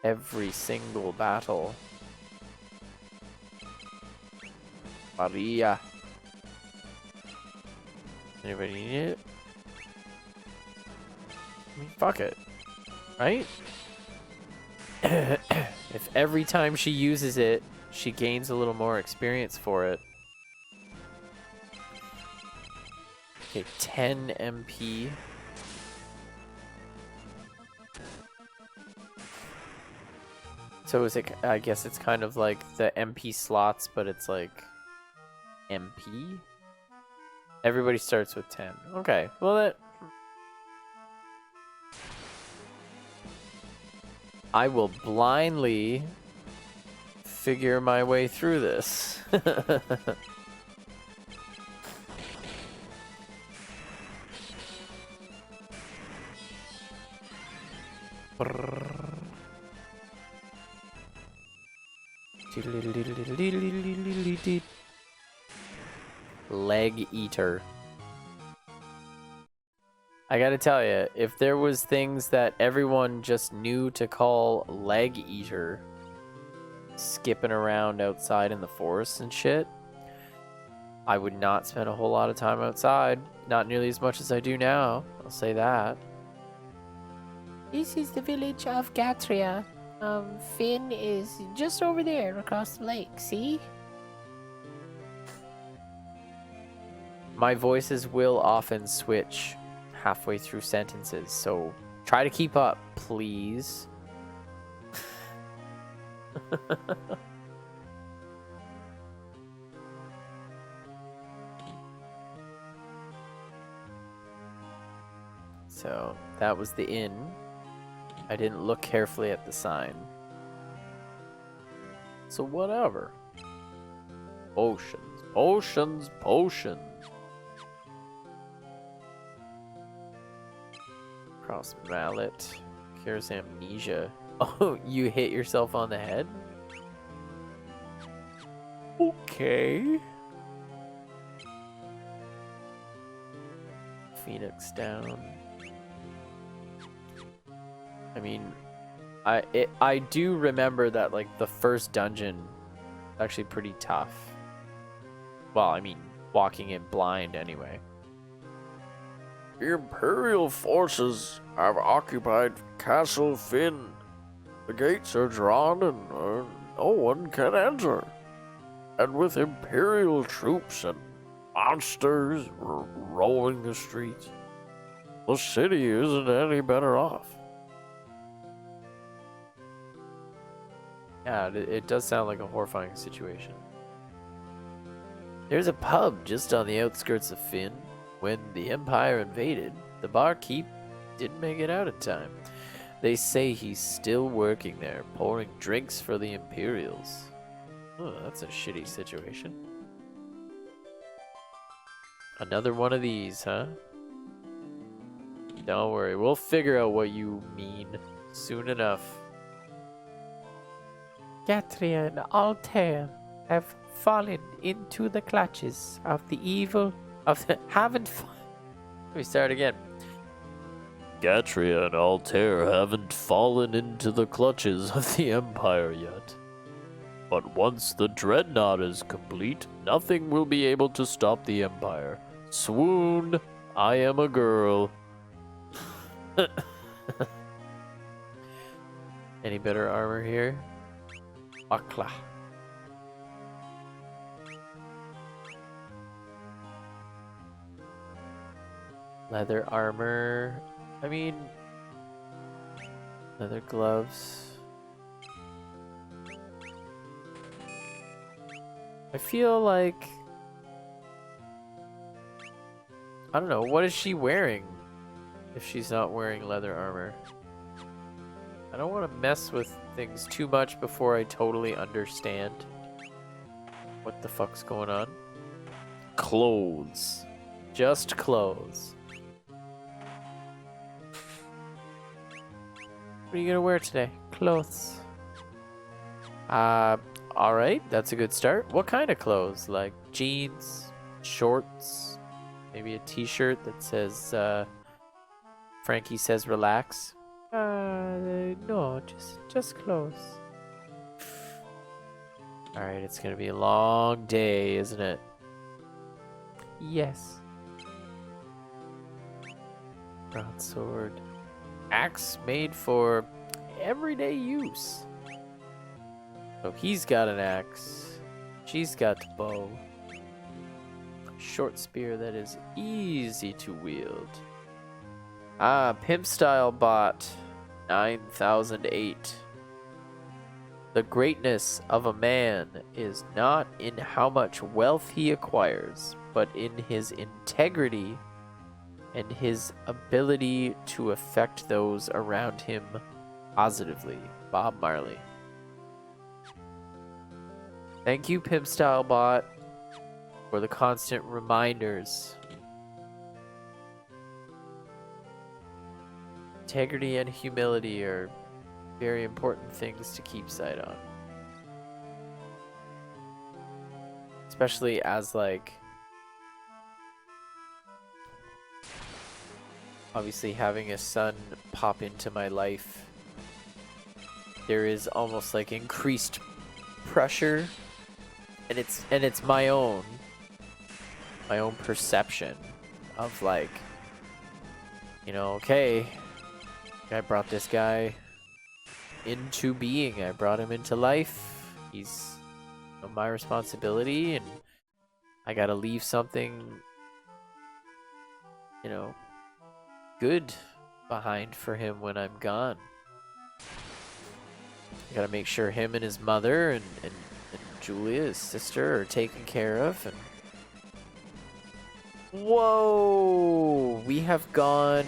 Every single battle. Maria. Anybody need it? I mean, fuck it. Right? If every time she uses it, she gains a little more experience for it. Okay, 10 MP. So is it, I guess it's kind of like the MP slots, but it's like MP? Everybody starts with 10. Okay, well that... I will blindly figure my way through this. Leg eater. I gotta tell you, if there was things that everyone just knew to call leg eater, skipping around outside in the forest and shit, I would not spend a whole lot of time outside. Not nearly as much as I do now, I'll say that. This is the village of Gatria. Finn is just over there across the lake, see? My voices will often switch halfway through sentences, so try to keep up, please. So, that was the inn. I didn't look carefully at the sign. So whatever. Potions, potions, potions. Cross mallet. Cures amnesia. Oh, you hit yourself on the head? Okay. Phoenix down. I mean, I do remember that, like, the first dungeon is actually pretty tough. Well, I mean, walking in blind anyway. The Imperial forces have occupied Castle Finn. The gates are drawn and no one can enter. And with Imperial troops and monsters roaming the streets, the city isn't any better off. Yeah, it does sound like a horrifying situation. There's a pub just on the outskirts of Finn. When the Empire invaded, the barkeep didn't make it out in time. They say he's still working there, pouring drinks for the Imperials. Oh, that's a shitty situation. Another one of these, huh? Don't worry, we'll figure out what you mean soon enough. Gatria and Altair have fallen into the clutches of the evil of the Let me start again. Gatria and Altair haven't fallen into the clutches of the Empire yet. But once the Dreadnought is complete, nothing will be able to stop the Empire. Swoon, I am a girl. Any better armor here? Akla. Leather armor. I mean, leather gloves. I feel like, I don't know, what is she wearing if she's not wearing leather armor? I don't want to mess with things too much before I totally understand what the fuck's going on. Clothes. Just clothes. What are you gonna wear today? Clothes. Alright, that's a good start. What kind of clothes? Like jeans, shorts, maybe a t-shirt that says, Frankie says relax? No, just clothes. Alright, it's gonna be a long day, isn't it? Yes. Broadsword. Axe made for everyday use. So he's got an axe. She's got the bow. Short spear that is easy to wield. Pimp style bot 9008. The greatness of a man is not in how much wealth he acquires, but in his integrity and his ability to affect those around him positively. Bob Marley. Thank you, Pimp Style Bot, for the constant reminders. Integrity and humility are very important things to keep sight on. Especially as, like, obviously having a son pop into my life, there is almost like increased pressure, and it's my own perception of, like, you know, okay, I brought this guy into being. I brought him into life. He's, you know, my responsibility, and I gotta leave something, you know, good behind for him when I'm gone. I gotta make sure him and his mother and Julia, his sister, are taken care of. And whoa, we have gone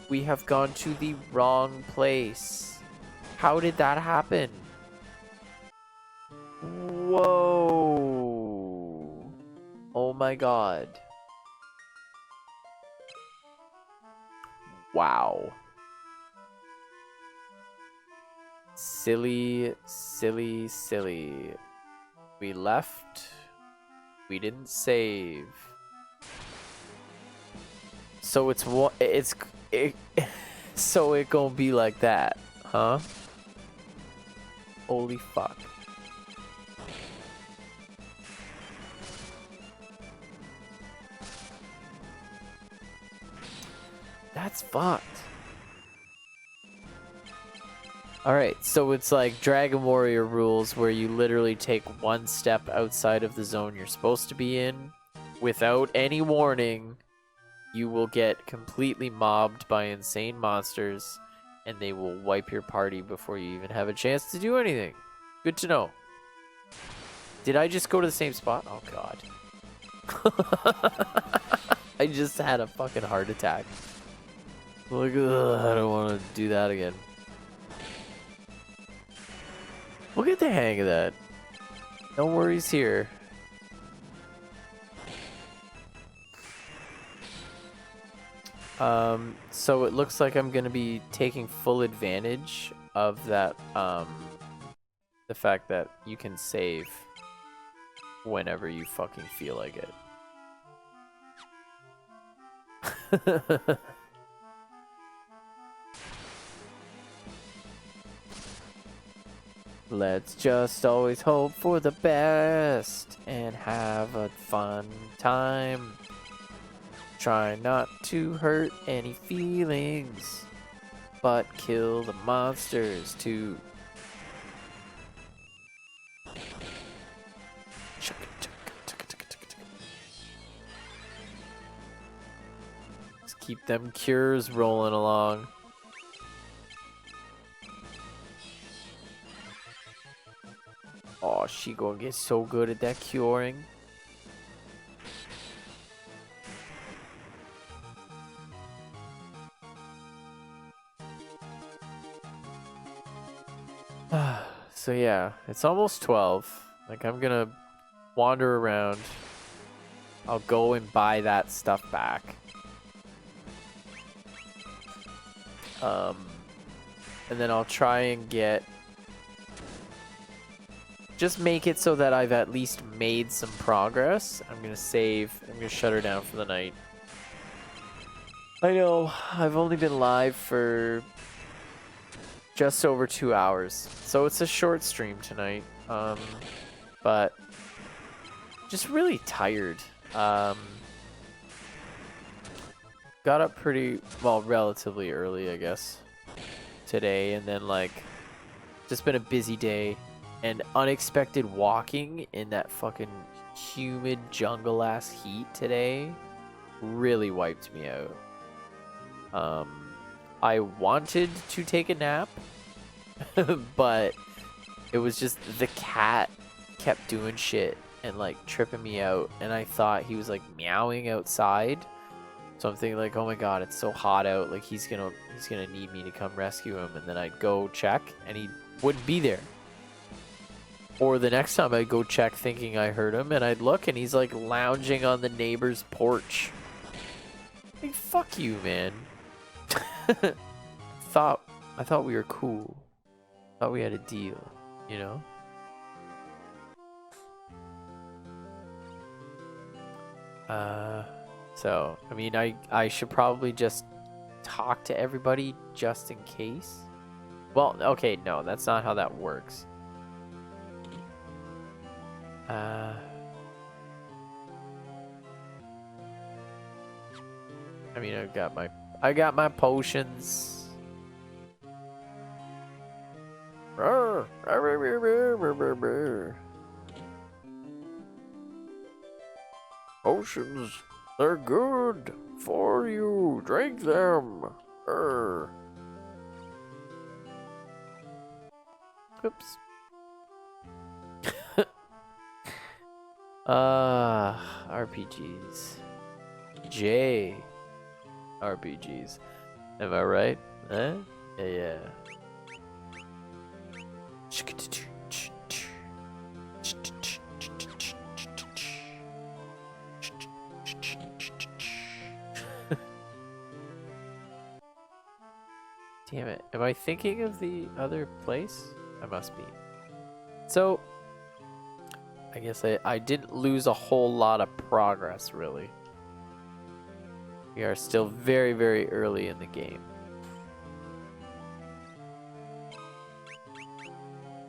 to the wrong place. How did that happen? Whoa. Oh my god. Wow. Silly, silly, silly. We left. We didn't save. So so it gonna be like that, huh? Holy fuck. That's fucked. Alright, so it's like Dragon Warrior rules where you literally take one step outside of the zone you're supposed to be in. Without any warning, you will get completely mobbed by insane monsters, and they will wipe your party before you even have a chance to do anything. Good to know. Did I just go to the same spot? Oh god. I just had a fucking heart attack. Like, ugh, I don't want to do that again. We'll get the hang of that. No worries here. So it looks like I'm gonna be taking full advantage of that, the fact that you can save whenever you fucking feel like it. Let's just always hope for the best and have a fun time. Try not to hurt any feelings, but kill the monsters too. Let's keep them cures rolling along. Oh, she gonna get so good at that curing. So yeah, it's almost 12. Like, I'm gonna wander around. I'll go and buy that stuff back. and then I'll try and just make it so that I've at least made some progress. I'm gonna save. I'm gonna shut her down for the night. I know I've only been live for just over 2 hours, so it's a short stream tonight. But just really tired. Got up relatively early, I guess, today, and then like just been a busy day, and unexpected walking in that fucking humid jungle ass heat today really wiped me out. I wanted to take a nap, but it was just the cat kept doing shit and like tripping me out, and I thought he was like meowing outside. So I'm thinking like, oh my god, it's so hot out, like he's gonna need me to come rescue him, and then I'd go check and he wouldn't be there. Or the next time I'd go check thinking I heard him, and I'd look and he's like lounging on the neighbor's porch. Like, fuck you, man. I thought we were cool. Thought we had a deal, you know? So, I mean, I should probably just talk to everybody just in case. Well, okay, no, that's not how that works. I mean, I got my potions. Potions, they're good for you. Drink them. Oops. RPGs. RPGs. Am I right? Eh? Yeah. Damn it. Am I thinking of the other place? I must be. So, I guess I didn't lose a whole lot of progress, really. We are still very, very early in the game.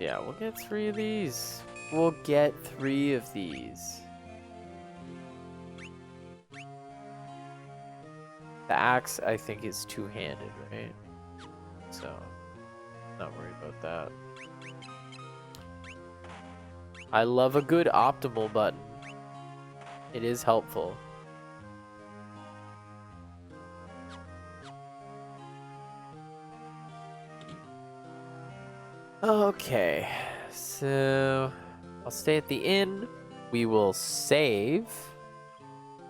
Yeah, we'll get 3 of these. We'll get 3 of these. The axe, I think, is two-handed, right? So, not worried about that. I love a good optimal button. It is helpful. Okay, so I'll stay at the inn. We will save.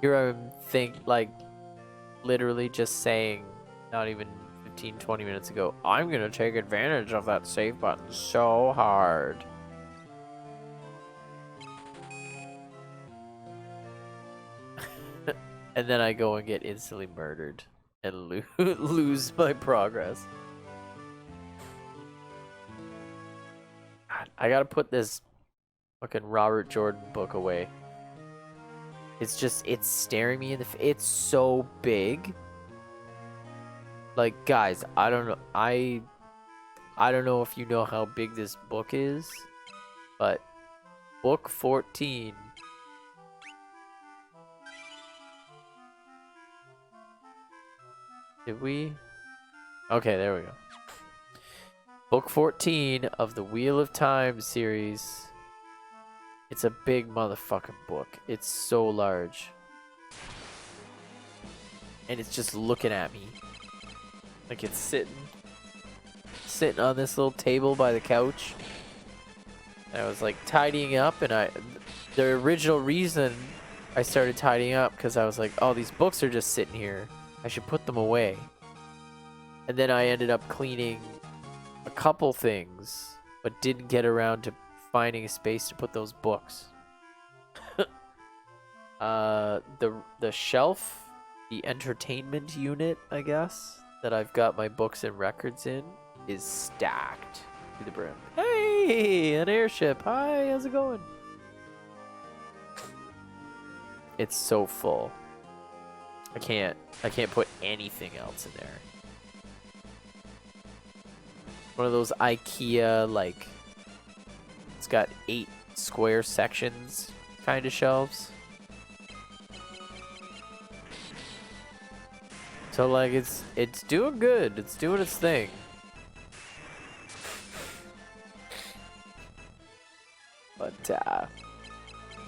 Here I'm literally just saying, not even 15-20 minutes ago, I'm gonna take advantage of that save button so hard. And then I go and get instantly murdered and lose my progress. God, I gotta put this fucking Robert Jordan book away. It's staring me in the face. It's so big. Like, guys, I don't know. I don't know if you know how big this book is, but book 14. Did we? Okay, there we go. Book 14 of the Wheel of Time series. It's a big motherfucking book. It's so large. And it's just looking at me. Like it's sitting on this little table by the couch. And I was like tidying up, and the original reason I started tidying up because I was like, oh, these books are just sitting here. I should put them away. And then I ended up cleaning a couple things, but didn't get around to finding a space to put those books. The shelf, the entertainment unit, I guess, that I've got my books and records in, is stacked to the brim. Hey, an airship. Hi, how's it going? It's so full. I can't put anything else in there. One of those IKEA, like, it's got 8 square sections kind of shelves. So like it's doing good. It's doing its thing. But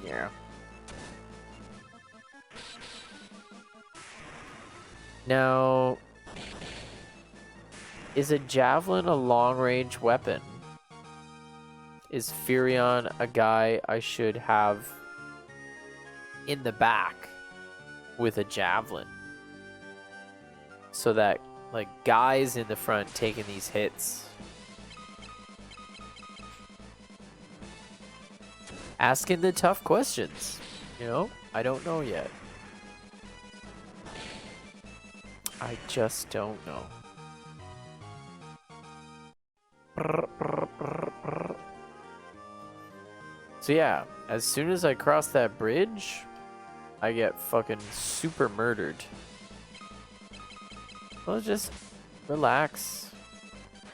yeah. Now, is a javelin a long-range weapon? Is Furion a guy I should have in the back with a javelin? So that, like, guys in the front taking these hits. Asking the tough questions. You know? I don't know yet. I just don't know. So yeah, as soon as I cross that bridge, I get fucking super murdered. Well, just relax.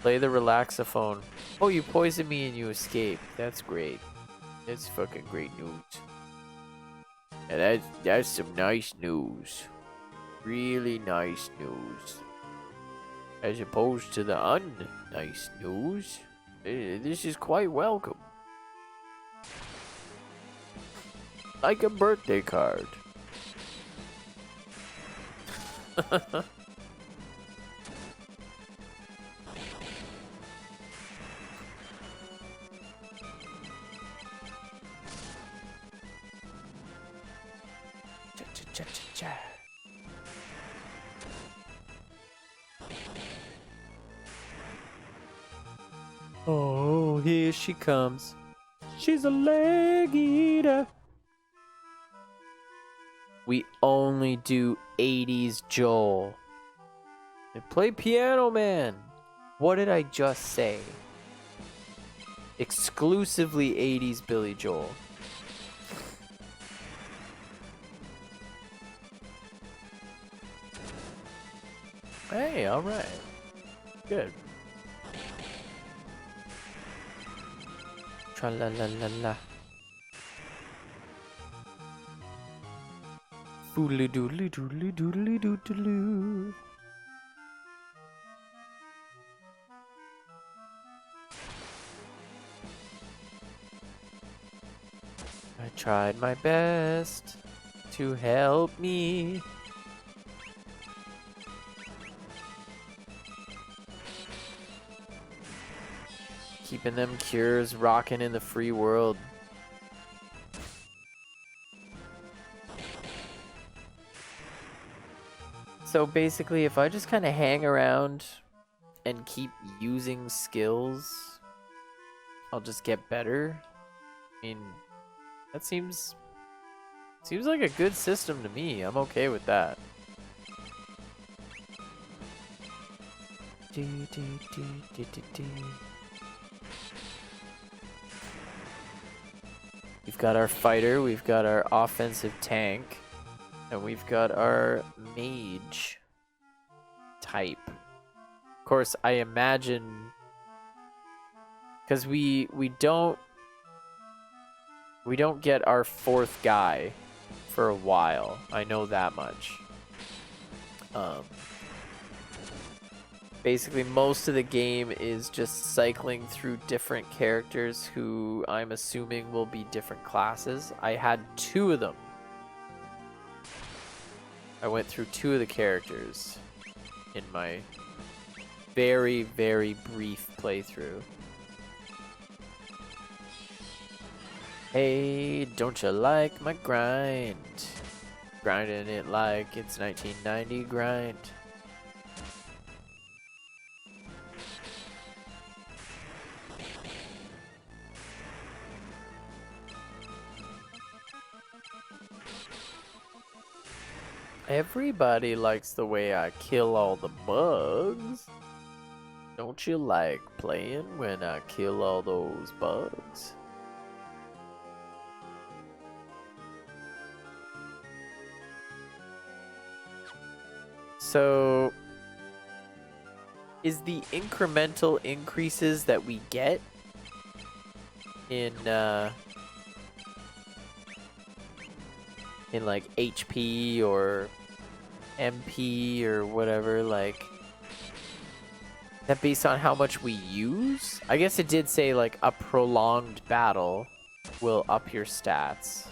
Play the relaxophone. Oh, you poisoned me and you escaped. That's great. That's fucking great news. And that's some nice news. Really nice news. As opposed to the unnice news. This is quite welcome. Like a birthday card. Cha-cha-cha-cha-cha. Oh, here she comes. She's a leg eater. We only do 80s Joel. And play Piano Man. What did I just say? Exclusively 80s Billy Joel. Hey, alright. Good. Tra-la-la-la-la. Foodly doodly doodly doodly doodloo. I tried my best to help me. Keeping them cures rocking in the free world. So basically, if I just kind of hang around and keep using skills, I'll just get better. I mean, that seems like a good system to me. I'm okay with that. We've got our fighter, we've got our offensive tank, and we've got our mage type. Of course, I imagine because we don't get our 4th guy for a while. I know that much. Basically, most of the game is just cycling through different characters who I'm assuming will be different classes. I had 2 of them. I went through 2 of the characters in my very, very brief playthrough. Hey, don't you like my grind? Grinding it like it's 1990 grind. Everybody likes the way I kill all the bugs. Don't you like playing when I kill all those bugs? So, is the incremental increases that we get in like HP or MP or whatever, like, that based on how much we use? I guess it did say like a prolonged battle will up your stats.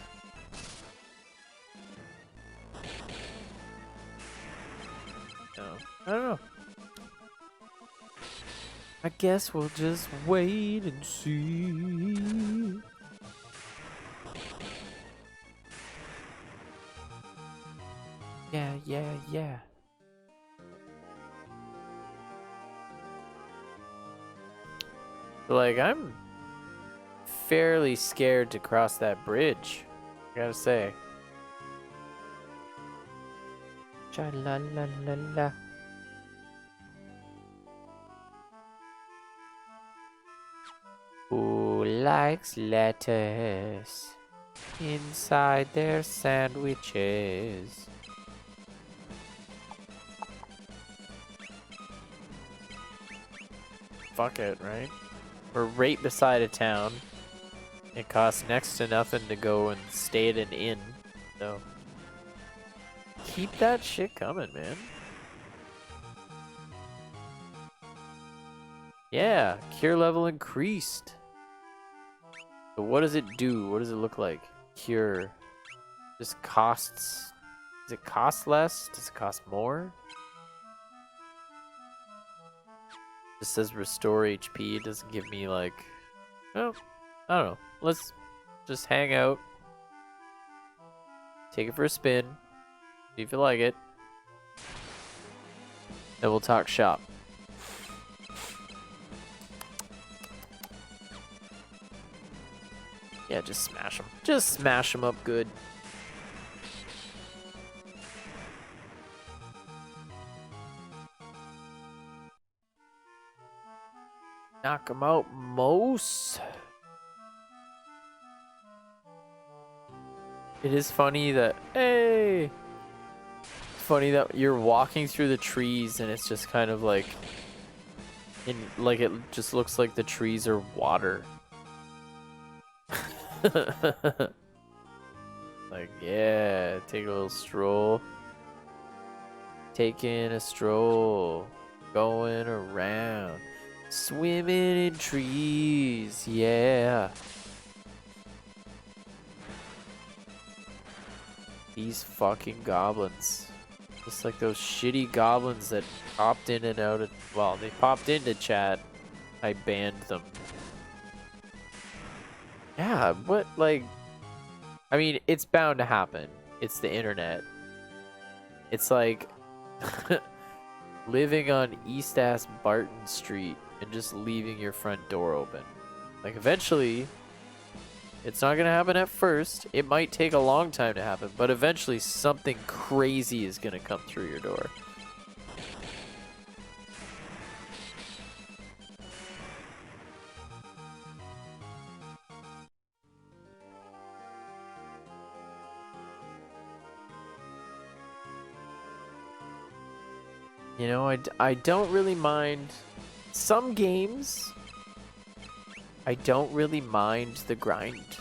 No, I don't know. I guess we'll just wait and see. Yeah. Like, I'm fairly scared to cross that bridge, I gotta say. Cha-la-la-la-la. Who likes lettuce inside their sandwiches? Fuck it, right? We're right beside a town. It costs next to nothing to go and stay at an inn, so keep that shit coming, man. Yeah, cure level increased. So what does it do? What does it look like? Cure. Just costs. Does it cost less? Does it cost more? It says restore HP. It doesn't give me like... Oh, I don't know. Let's just hang out. Take it for a spin. See if you like it. Then we'll talk shop. Yeah, just smash them. Just smash them up good. Knock them out, Mose. It is funny that... Hey! It's funny that you're walking through the trees and it's just kind of like... like it just looks like the trees are water. Like, yeah, take a little stroll. Taking a stroll. Going around. Swimming in trees. Yeah. These fucking goblins. Just like those shitty goblins that popped in and out of... Well, they popped into chat. I banned them. Yeah, what, like... I mean, it's bound to happen. It's the internet. It's like... living on East-ass Barton Street and just leaving your front door open. Like, eventually... It's not gonna happen at first. It might take a long time to happen, but eventually something crazy is gonna come through your door. You know, I don't really mind some games. I don't really mind the grind.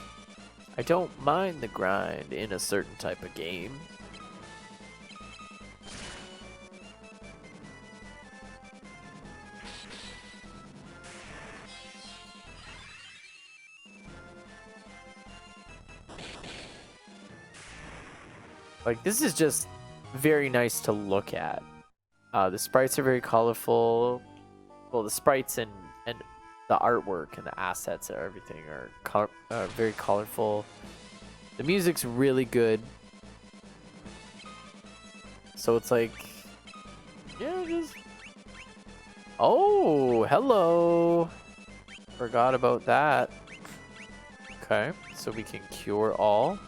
I don't mind the grind in a certain type of game. Like, this is just very nice to look at. The sprites are very colorful. Well, the sprites and the artwork and the assets and everything are very colorful. The music's really good. So it's like, yeah, just... Oh, hello. Forgot about that. Okay, so we can cure all.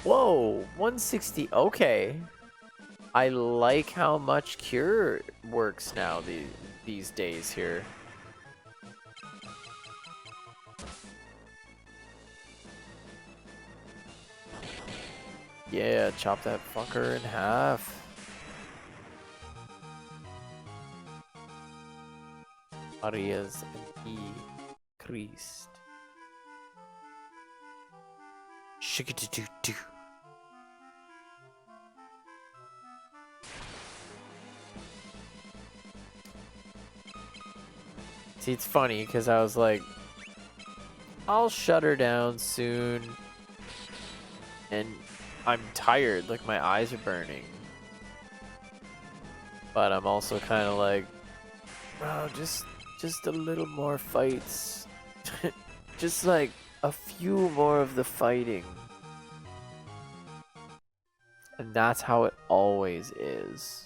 Whoa, 160. Okay. I like how much cure works now these days here. Yeah, chop that fucker in half. Arias increased. Shikadoo-doo-doo. See, it's funny because I was like, I'll shut her down soon. And I'm tired, like my eyes are burning. But I'm also kind of like, oh, just a little more fights. Just like a few more of the fighting. And that's how it always is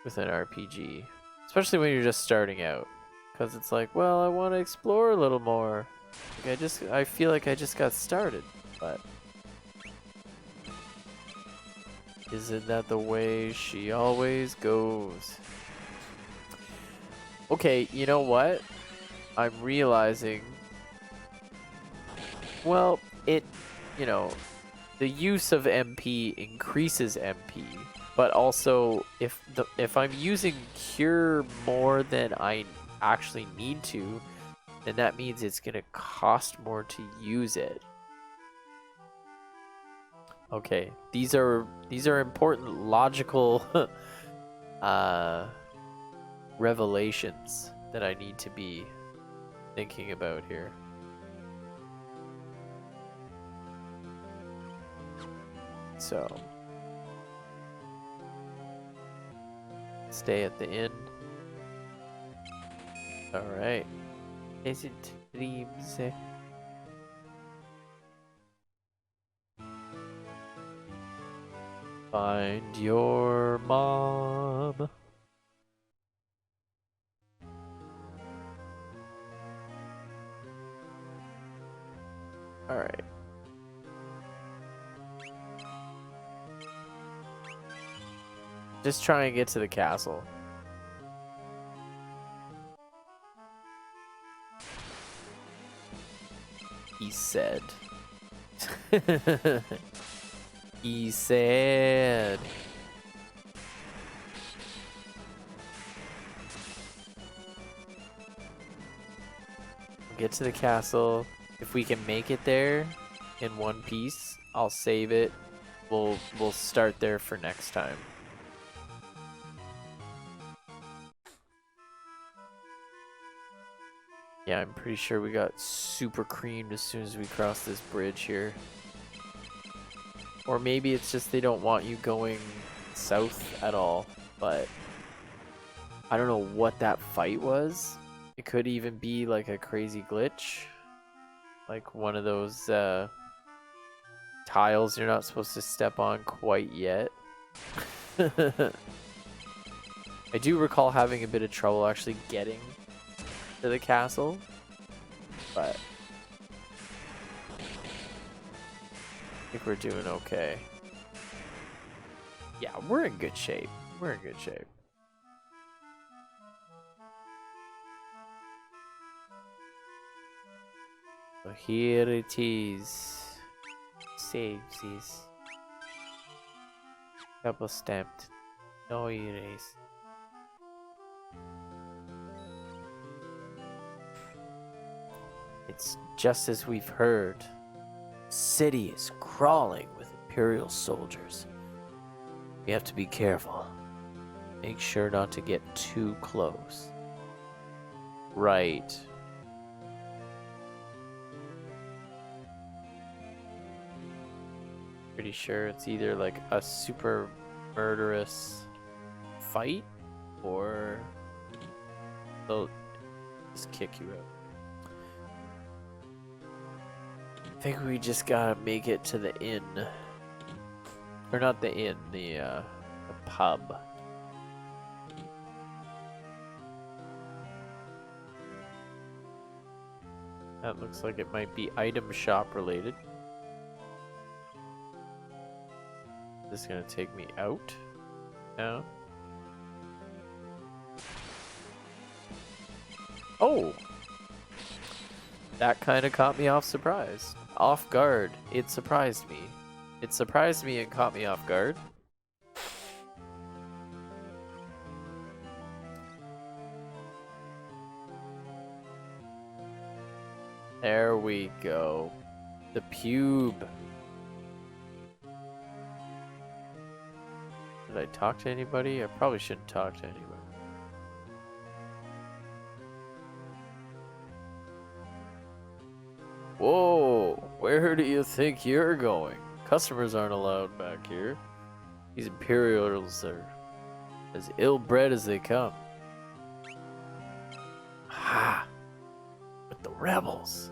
with an RPG. Especially when you're just starting out. Because it's like, well, I want to explore a little more. Like I feel like I just got started. But isn't that the way she always goes? Okay, you know what? I'm realizing, well, the use of MP increases MP, but also if I'm using cure more than I actually need to, then that means it's gonna cost more to use it. Okay, these are important logical revelations that I need to be thinking about here. So, stay at the inn. All right. Pleasant dreams. Find your mom. All right. Just try and get to the castle. He said. He said. Get to the castle. If we can make it there in one piece, I'll save it. We'll start there for next time. Yeah, I'm pretty sure we got super creamed as soon as we crossed this bridge here. Or maybe it's just they don't want you going south at all, but I don't know what that fight was. It could even be like a crazy glitch. Like one of those tiles you're not supposed to step on quite yet. I do recall having a bit of trouble actually getting to the castle, but I think we're doing okay. Yeah, we're in good shape. We're in good shape. So here it is. Saves is double stamped. No erase. It's just as we've heard. The city is crawling with Imperial soldiers. We have to be careful. Make sure not to get too close. Right. Pretty sure it's either like a super murderous fight or they'll just kick you out. I think we just gotta make it to the inn. Or not the inn, the pub. That looks like it might be item shop related. This is gonna take me out now. Oh! That kind of caught me off guard. It surprised me. It surprised me and caught me off guard. There we go. The pube. Did I talk to anybody? I probably shouldn't talk to anybody. Whoa, where do you think you're going? Customers aren't allowed back here. These Imperials are as ill-bred as they come. Ha! With the rebels.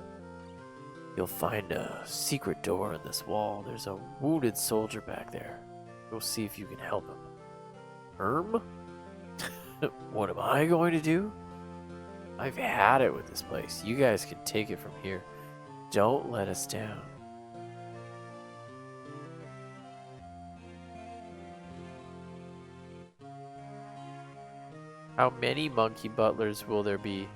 You'll find a secret door in this wall. There's a wounded soldier back there. Go see if you can help him. What am I going to do? I've had it with this place. You guys can take it from here. Don't let us down. How many monkey butlers will there be?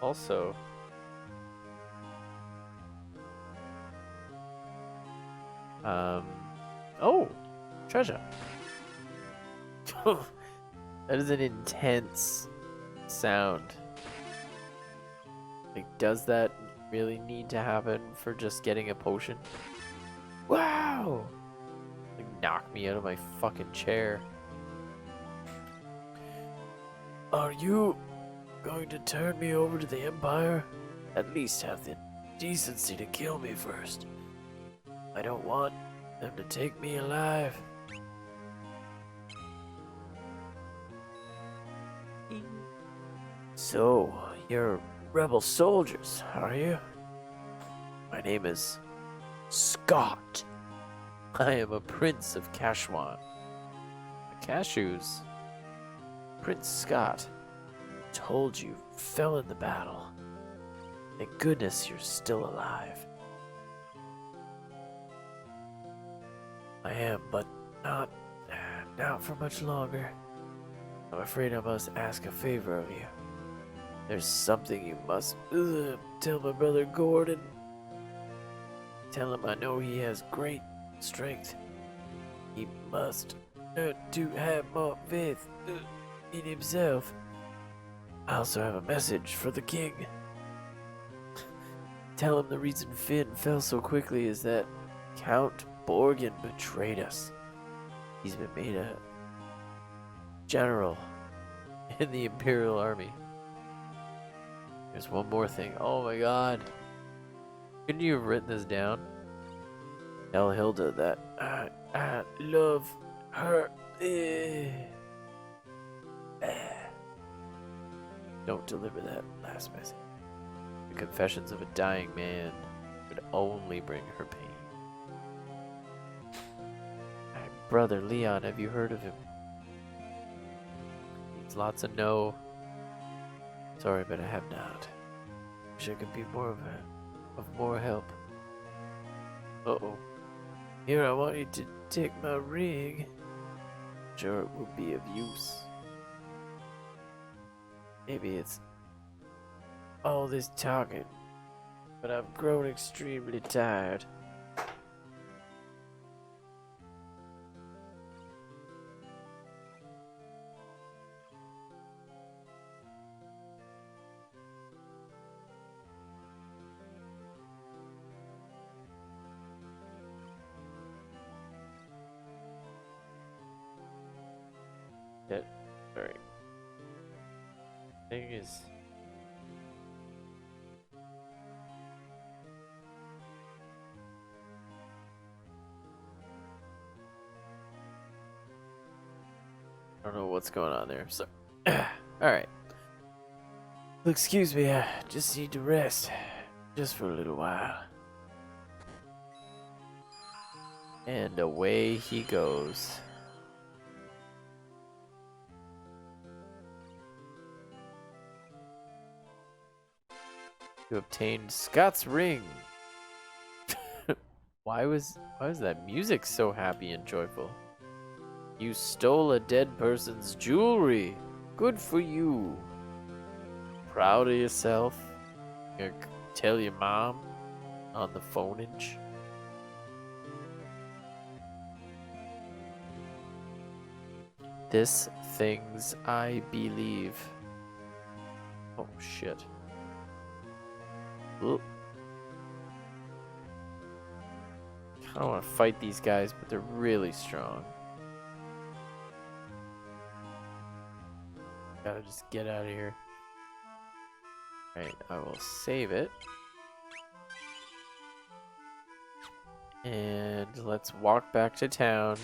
Also, oh, treasure. That is an intense sound. Like, does that really need to happen for just getting a potion? Wow! Like, knock me out of my fucking chair. Are you going to turn me over to the Empire? At least have the decency to kill me first. I don't want them to take me alive. So, you're rebel soldiers, are you? My name is Scott. I am a prince of Kashwan. Cashews. Prince Scott. Told you, fell in the battle. Thank goodness you're still alive. I am, but not for much longer. I'm afraid I must ask a favor of you. There's something you must tell my brother Gordon. Tell him I know he has great strength. He must to have more faith in himself. I also have a message for the king. Tell him the reason Finn fell so quickly is that Count Borgin betrayed us. He's been made a general in the Imperial Army. There's one more thing. Oh my god. Couldn't you have written this down? Tell Hilda that I love her. Don't deliver that last message. The confessions of a dying man would only bring her pain. My brother Leon, have you heard of him? Needs lots of no. Sorry, but I have not. Wish I could be of more help. Uh-oh. Here, I want you to take my ring. Sure, it will be of use. Maybe it's all this talking, but I've grown extremely tired. That, alright. Thing is, I don't know what's going on there. So, alright. Excuse me, I just need to rest. Just for a little while. And away he goes. You obtained Scott's ring. Why was that music so happy and joyful? You stole a dead person's jewelry. Good for you. Proud of yourself? You gonna tell your mom on the phonage? This things I believe. Oh shit. Oop. I don't want to fight these guys, but they're really strong. Gotta just get out of here. Right, I will save it. And let's walk back to town.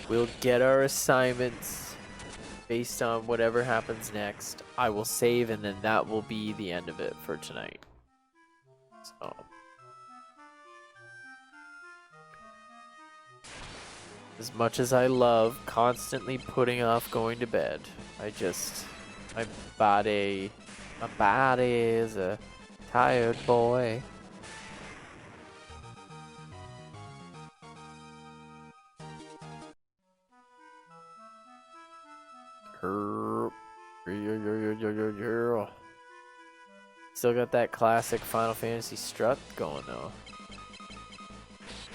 We'll get our assignments based on whatever happens next. I will save, and then that will be the end of it for tonight. So, as much as I love constantly putting off going to bed, my body is a tired boy. Yeah. Still got that classic Final Fantasy strut going though.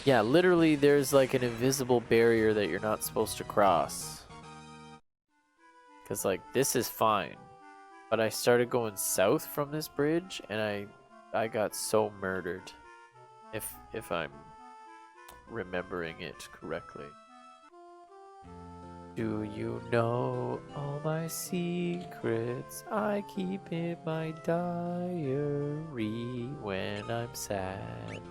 Yeah, literally there's like an invisible barrier that you're not supposed to cross. Cause like this is fine. But I started going south from this bridge and I got so murdered. If I'm remembering it correctly. Do you know all my secrets? I keep in my diary when I'm sad.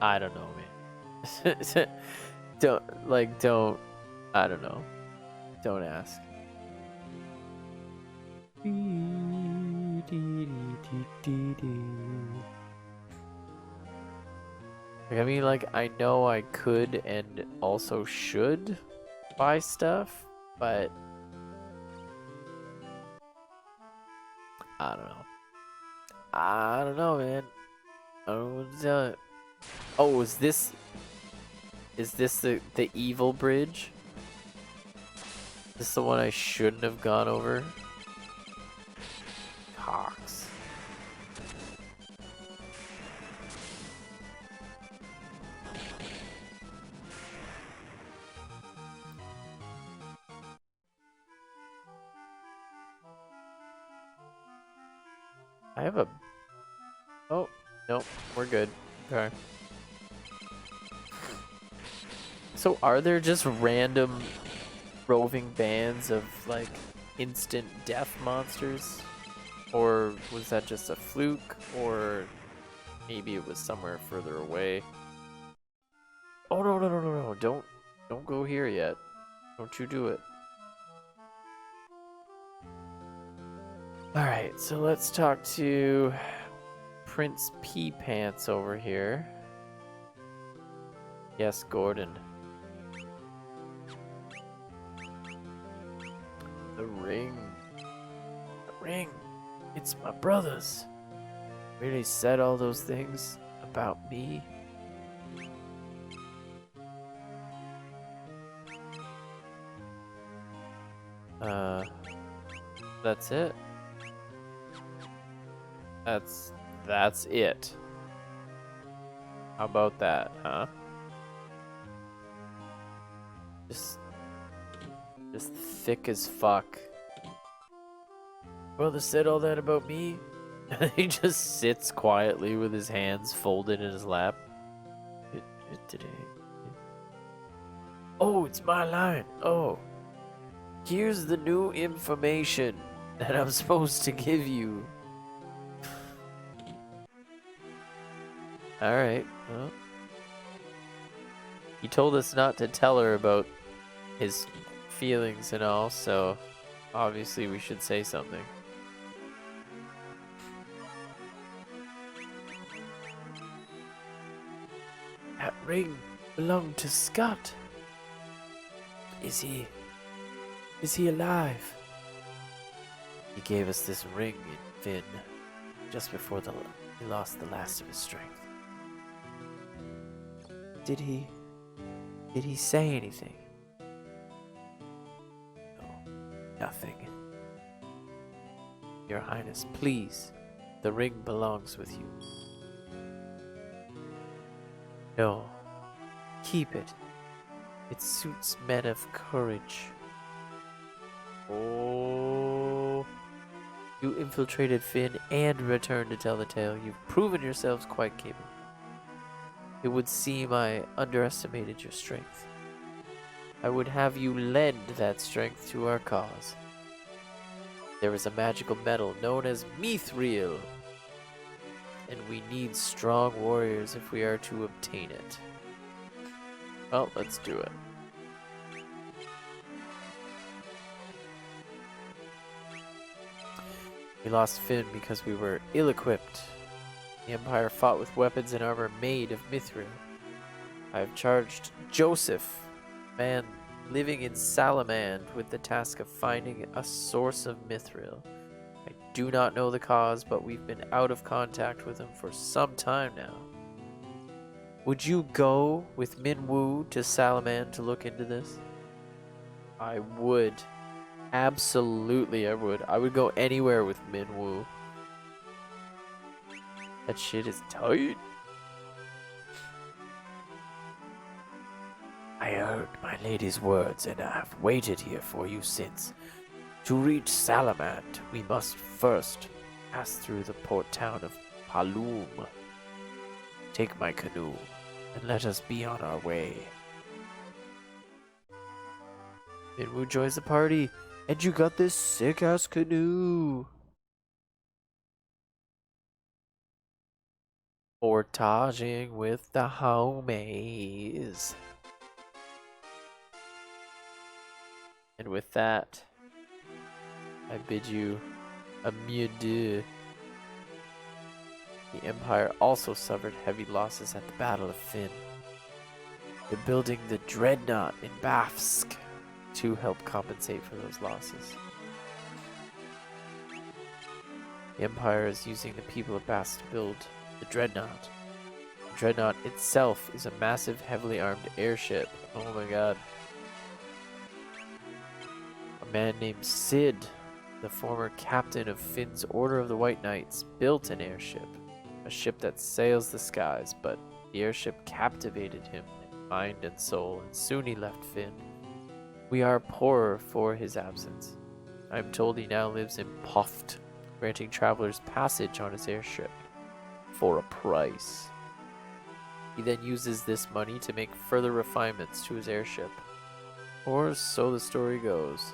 I don't know, man. don't, I don't know. Don't ask. Like, I mean, like, I know I could and also should buy stuff, but I don't know. I don't know, man. I don't know what to tell it. Oh, is this the evil bridge? Is this the one I shouldn't have gone over? Cox. I have a... Oh, nope, we're good. Okay. So are there just random roving bands of, like, instant death monsters? Or was that just a fluke? Or maybe it was somewhere further away? Oh, no. Don't go here yet. Don't you do it. Alright, so let's talk to Prince Pea Pants over here. Yes, Gordon. The ring. The ring. It's my brother's. Really said all those things about me. That's it. That's it. How about that, huh? Just thick as fuck. Brother said all that about me? He just sits quietly with his hands folded in his lap. Oh, it's my line. Oh. Here's the new information that I'm supposed to give you. Alright, well. He told us not to tell her about his feelings and all, so obviously we should say something. That ring belonged to Scott. Is he alive? He gave us this ring in Finn just before he lost the last of his strength. Did he say anything? No, nothing. Your Highness, please, the ring belongs with you. No, keep it. It suits men of courage. Oh, you infiltrated Finn and returned to tell the tale. You've proven yourselves quite capable. It would seem I underestimated your strength. I would have you lend that strength to our cause. There is a magical metal known as mithril, and we need strong warriors if we are to obtain it. Well, let's do it. We lost Finn because we were ill-equipped. The Empire fought with weapons and armor made of mithril. I have charged Joseph, man living in Salamand, with the task of finding a source of mithril. I do not know the cause, but we've been out of contact with him for some time now. Would you go with Minwoo to Salamand to look into this? I would. Absolutely, I would. I would go anywhere with Minwoo. That shit is tight. I heard my lady's words, and I have waited here for you since. To reach Salamand, we must first pass through the port town of Paloom. Take my canoe, and let us be on our way. Minwoo joins the party, and you got this sick-ass canoe. Portaging with the homies. And with that, I bid you adieu. The Empire also suffered heavy losses at the Battle of Finn. They're building the Dreadnought in Bafsk to help compensate for those losses. The Empire is using the people of Bafsk to build the Dreadnought. The Dreadnought itself is a massive, heavily armed airship. Oh my god. A man named Sid, the former captain of Finn's Order of the White Knights, built an airship. A ship that sails the skies, but the airship captivated him in mind and soul, and soon he left Finn. We are poorer for his absence. I am told he now lives in Poft, granting travelers passage on his airship for a price. He then uses this money to make further refinements to his airship. Or so the story goes.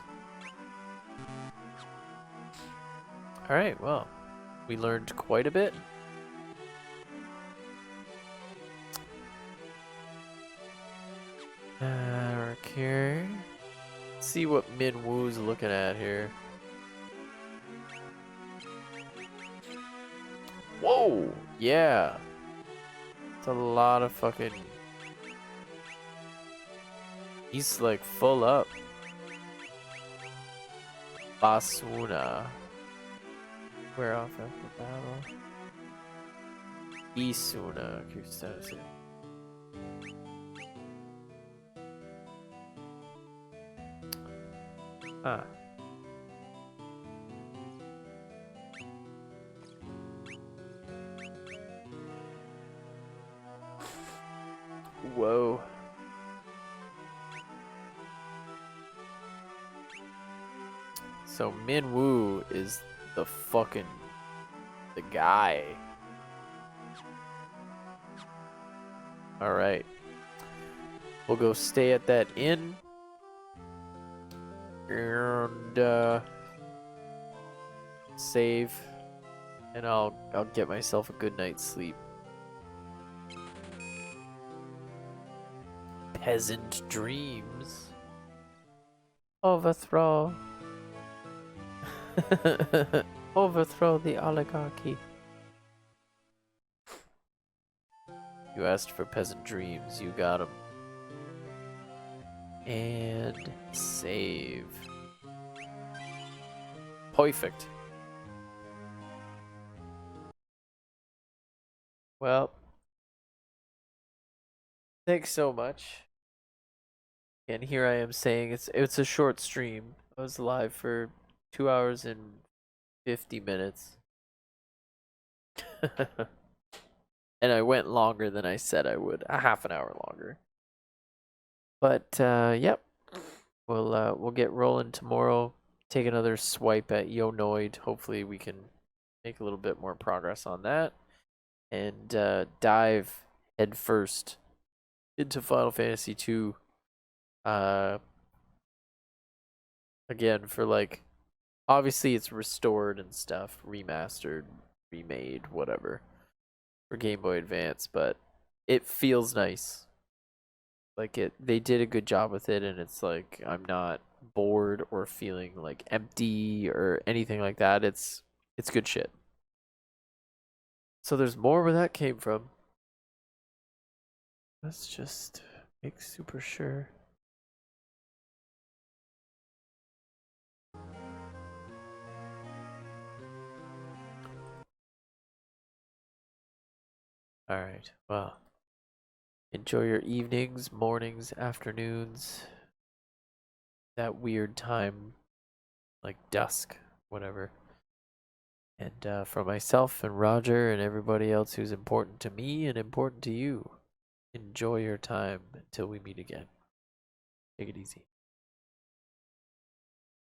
Alright, well, we learned quite a bit. Okay. Let's see what Minwoo's looking at here. Whoa! Yeah! It's a lot of fucking... He's like full up. Basuna. Wear off after battle. Isuna. Kustasu. Huh. Whoa. So Minwoo is the guy. Alright. We'll go stay at that inn. And save. And I'll get myself a good night's sleep. Peasant dreams. Overthrow. Overthrow the oligarchy. You asked for peasant dreams, you got them. And save. Perfect. Well, thanks so much. And here I am saying it's a short stream. I was live for 2 hours and 50 minutes. And I went longer than I said I would, a half an hour longer. But yep, we'll get rolling tomorrow. Take another swipe at Yonoid. Hopefully we can make a little bit more progress on that, and dive head first into Final Fantasy II. Again, for like, obviously it's restored and stuff, remastered, remade, whatever, for Game Boy Advance, but it feels nice. Like they did a good job with it, and it's like I'm not bored or feeling like empty or anything like that. It's good shit. So there's more where that came from. Let's just make super sure. All right. Well, enjoy your evenings, mornings, afternoons. That weird time, like dusk, whatever. And for myself and Roger and everybody else who's important to me and important to you, enjoy your time until we meet again. Take it easy.